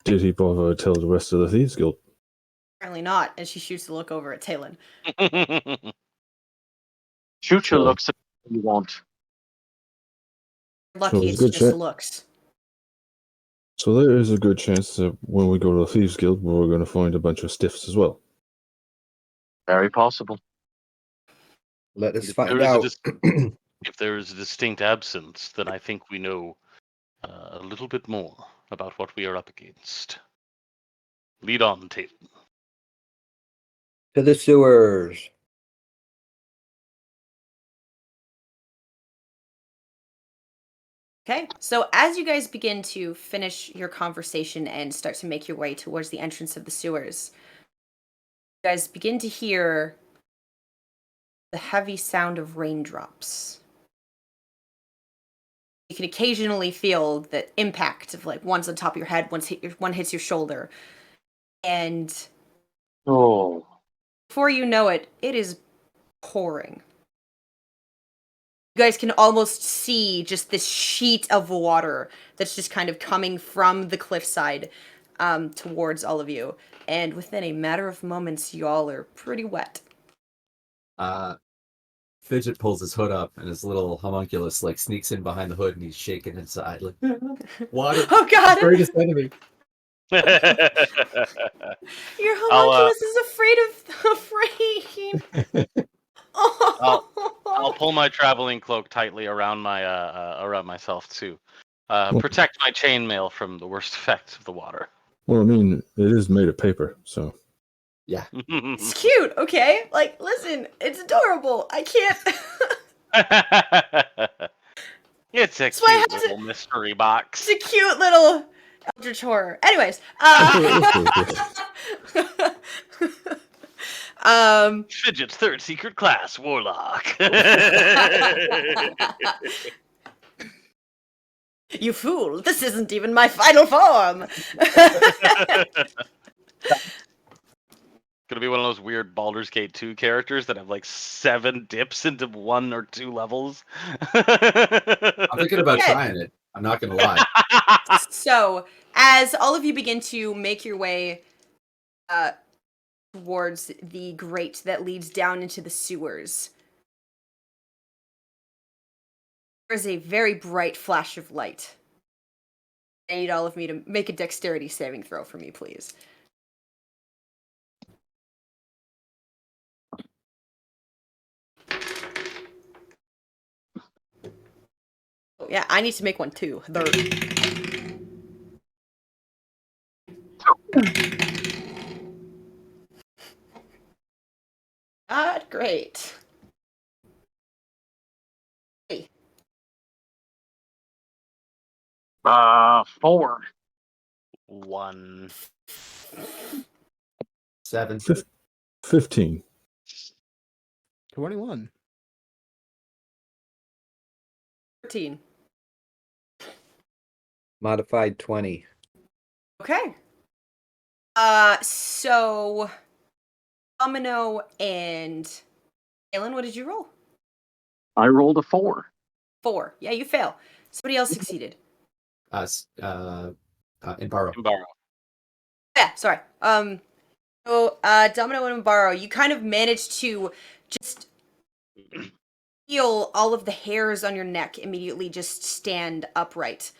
did he bother to tell the rest of the Thieves Guild? Apparently not, and she shoots a look over at Talon. Shoot your Sure. looks at what you want. Lucky it's it's a good just shot. looks. So there is a good chance that when we go to the Thieves Guild, we're going to find a bunch of stiffs as well. Very possible. Let us If find there is a out. If there is a distinct absence, then I think we know a little bit more about what we are up against. Lead on, Tatum. To the sewers. Okay, so as you guys begin to finish your conversation and start to make your way towards the entrance of the sewers, you guys begin to hear the heavy sound of raindrops. You can occasionally feel the impact of like one's on top of your head, one hits your shoulder, and Oh. before you know it, it is pouring. You guys can almost see just this sheet of water that's just kind of coming from the cliffside towards all of you. And within a matter of moments, y'all are pretty wet. Fidget pulls his hood up, and his little homunculus like sneaks in behind the hood, and he's shaking inside like water. Oh God! Greatest enemy. Your homunculus is afraid of rain. I'll pull my traveling cloak tightly around my around myself to protect my chainmail from the worst effects of the water. Well, I mean, it is made of paper, so. Yeah. It's cute, okay? Like, listen, it's adorable. I can't. It's a That's why I cute had little mystery box. It's a cute little eldritch horror. Anyways, Fidget's third secret class, Warlock. You fool! This isn't even my final form. Gonna be one of those weird Baldur's Gate 2 characters that have like 7 dips into 1 or 2 levels. I'm thinking about trying it. I'm not gonna lie. So, as all of you begin to make your way towards the grate that leads down into the sewers, there's a very bright flash of light. I need all of me to make a dexterity saving throw for me, please. Oh, yeah, I need to make one too. Not great. Hey. 4. 1. 7. 15. 21. 13. Modified 20. Okay. So Domino and Alan, what did you roll? I rolled a 4. 4. Yeah, you fail. Somebody else succeeded. Embaro. Embaro. Yeah, sorry. So Domino and Mbaro, you kind of managed to just feel all of the hairs on your neck immediately just stand upright.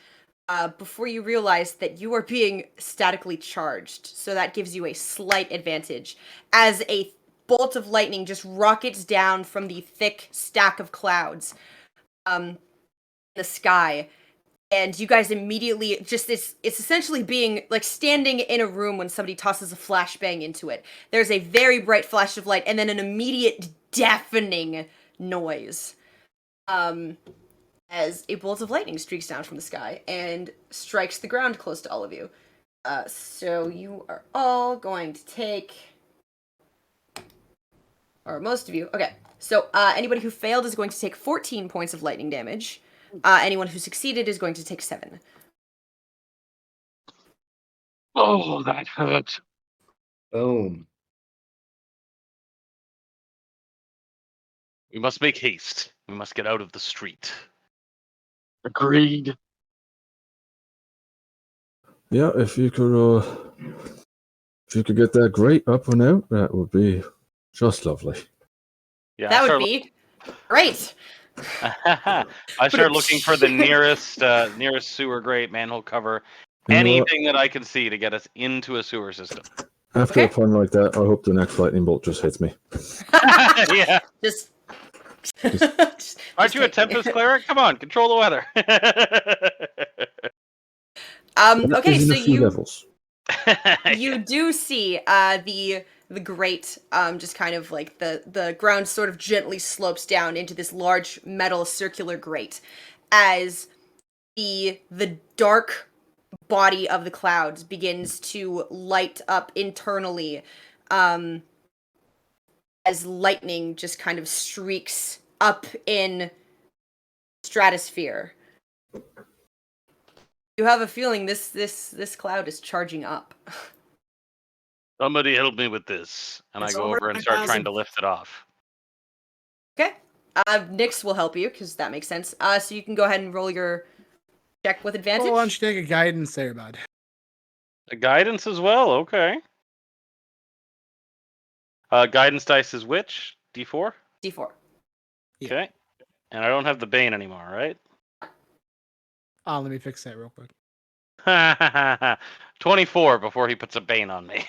Before you realize that you are being statically charged. So that gives you a slight advantage. As a bolt of lightning just rockets down from the thick stack of clouds in the sky. And you guys immediately just, it's essentially being like standing in a room when somebody tosses a flashbang into it. There's a very bright flash of light and then an immediate deafening noise. As a bolt of lightning streaks down from the sky and strikes the ground close to all of you. So you are all going to take, or most of you, okay. So anybody who failed is going to take 14 points of lightning damage. Anyone who succeeded is going to take 7. Oh, that hurt. Boom. We must make haste. We must get out of the street. Agreed. Yeah, if you could get that grate up and out, that would be just lovely. Yeah, That would be great. I start looking for the nearest sewer grate, manhole cover, You know what? anything that I can see to get us into a sewer system. After Okay. a pun like that, I hope the next lightning bolt just hits me. Yeah. Just. Aren't you a Tempest cleric? Come on, control the weather. That Okay, is in so a few levels. you do see the grate, just kind of like the ground sort of gently slopes down into this large metal circular grate as the dark body of the clouds begins to light up internally, as lightning just kind of streaks up in stratosphere. You have a feeling this cloud is charging up. Somebody help me with this. And It's I go over over and start 9,000. trying to lift it off. Okay. Nyx will help you, because that makes sense. So you can go ahead and roll your check with advantage. Oh, why don't you take a guidance there, bud? A guidance as well, okay. Guidance dice is which? D4? D4. Yeah. Okay. And I don't have the Bane anymore, right? Let me fix that real quick. 24 before he puts a Bane on me.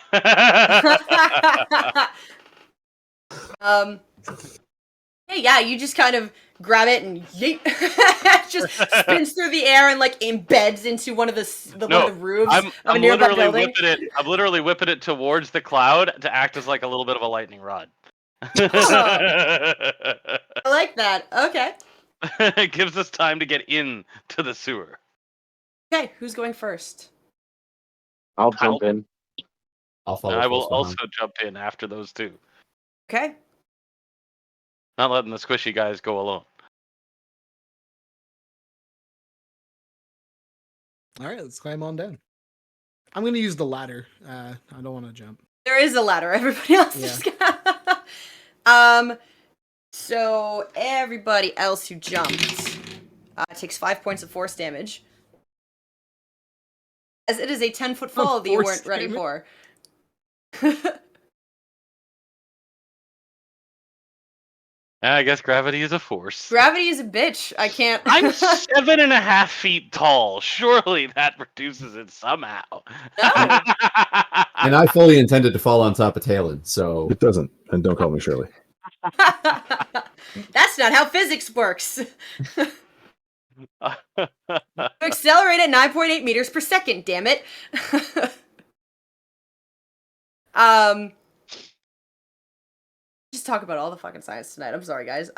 Hey, yeah, you just kind of grab it and yeet. It just spins through the air and like embeds into one of the one of the roofs of a I'm nearby literally building. whipping it. I'm literally whipping it towards the cloud to act as like a little bit of a lightning rod. I like that. Okay. It gives us time to get in to the sewer. Okay, who's going first? I'll jump in. I'll follow. And I will close also behind. jump in after those two. Okay. Not letting the squishy guys go alone. All right, let's climb on down. I'm going to use the ladder. I don't want to jump. There is a ladder. Everybody else Yeah. just so everybody else who jumped takes 5 points of force damage. As it is a 10-foot fall that you force weren't ready damage? for. I guess gravity is a force. Gravity is a bitch. I can't. I'm 7.5 feet tall. Surely that reduces it somehow. No. And I fully intended to fall on top of Talon, so It doesn't, and don't call me Shirley. That's not how physics works. Accelerate at 9.8 meters per second, damn it. Just talk about all the fucking science tonight. I'm sorry, guys.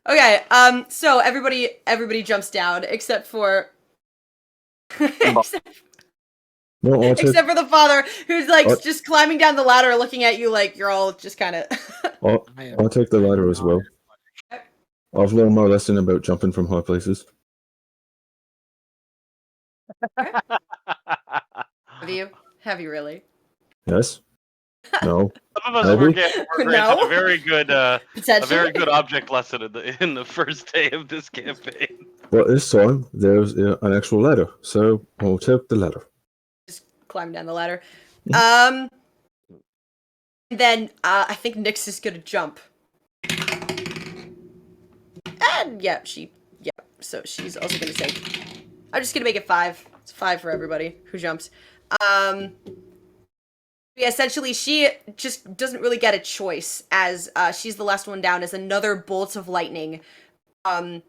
Okay, so everybody jumps down except for No, I'll take, except for the father, who's like What? just climbing down the ladder looking at you like you're all just kind of I'll take the ladder as well. I've learned my lesson about jumping from high places. Have you really? Yes? No? Some of us were Maybe? granted No. a very good Potentially. object lesson in the first day of this campaign. But this time, there's an actual ladder, so I'll take the ladder. Just climb down the ladder. And then I think Nyx is gonna jump. And so she's also gonna say, I'm just gonna make it 5. It's 5 for everybody who jumps. Yeah, essentially, she just doesn't really get a choice as she's the last one down as another bolt of lightning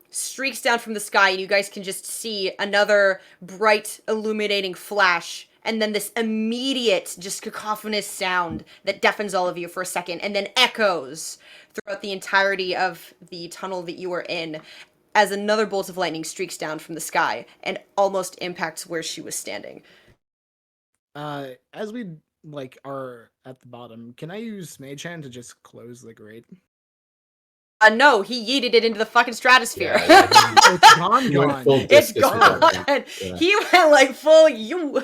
streaks down from the sky, and you guys can just see another bright, illuminating flash, and then this immediate, just cacophonous sound that deafens all of you for a second, and then echoes throughout the entirety of the tunnel that you are in, as another bolt of lightning streaks down from the sky and almost impacts where she was standing. As we are at the bottom, can I use Mage Hand to just close the grate? No, he yeeted it into the fucking stratosphere. Yeah, It's gone. You went gone. full It's discus with that gone. thing. Yeah. He went like full you.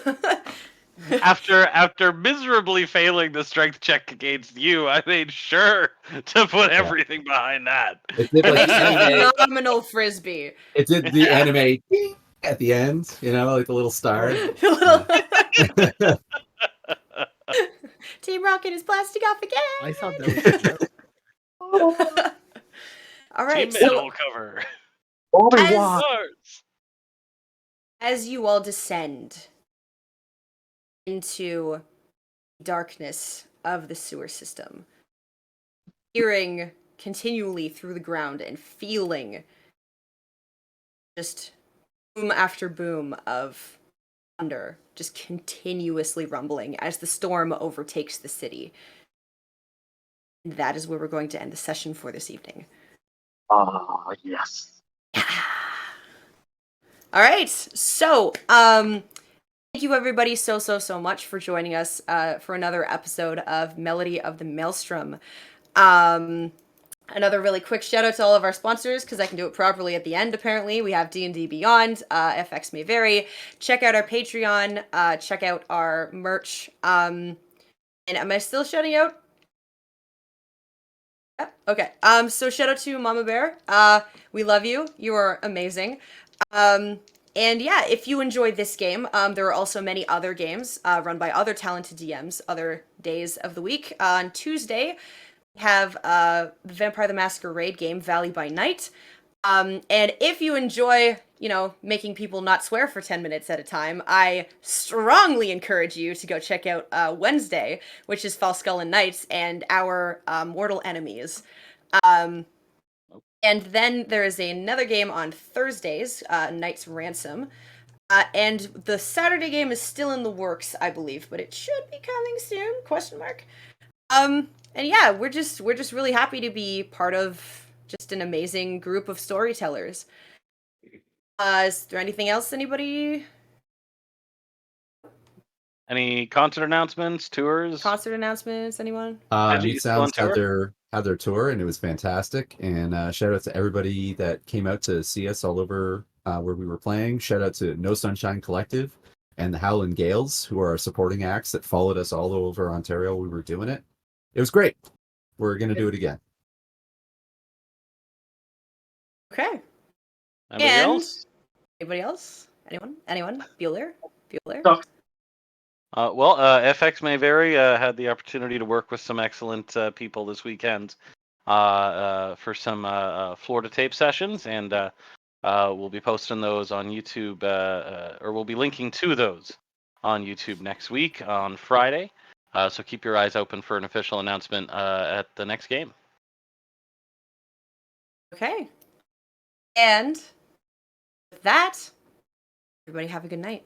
After miserably failing the strength check against you, I made sure to put everything behind that. It did, It like, makes a anime, phenomenal frisbee. it did the anime at the end, like the little star. Team Rocket is blasting off again. I thought that was a joke. All right, Team Metal cover. Obi-Wan. as you all descend into darkness of the sewer system, hearing continually through the ground and feeling just boom after boom of thunder just continuously rumbling as the storm overtakes the city. And that is where we're going to end the session for this evening. Ah, yes. All right, so thank you everybody so much for joining us for another episode of Melody of the Maelstrom. Another really quick shout out to all of our sponsors, because I can do it properly at the end. Apparently, we have D&D Beyond, FX May Vary. Check out our Patreon. Check out our merch. And am I still shouting out? Yeah, okay. So shout out to Mama Bear. We love you. You are amazing. And yeah, if you enjoyed this game, there are also many other games run by other talented DMs other days of the week. On Tuesday, we have the Vampire the Masquerade game, Valley by Night. And if you enjoy, making people not swear for 10 minutes at a time, I strongly encourage you to go check out Wednesday, which is False Skull and Knights and our Mortal Enemies. And then there is another game on Thursdays, Knight's Ransom. And the Saturday game is still in the works, I believe, but it should be coming soon, ? And yeah, we're just really happy to be part of just an amazing group of storytellers. Is there anything else, anybody? Any concert announcements, tours? Concert announcements, anyone? Angie, Meat you still on Sounds had tour? their tour, and it was fantastic. And shout out to everybody that came out to see us all over where we were playing. Shout out to No Sunshine Collective and the Howlin' Gales, who are our supporting acts that followed us all over Ontario. We were doing it. It was great. We're gonna do it again. Okay. Anybody else? Anybody else? Anyone? Bueller? No. Well, FX May Vary had the opportunity to work with some excellent people this weekend for some Florida tape sessions, and we'll be posting those on YouTube, or we'll be linking to those on YouTube next week on Friday. So keep your eyes open for an official announcement at the next game. Okay. And with that, everybody have a good night.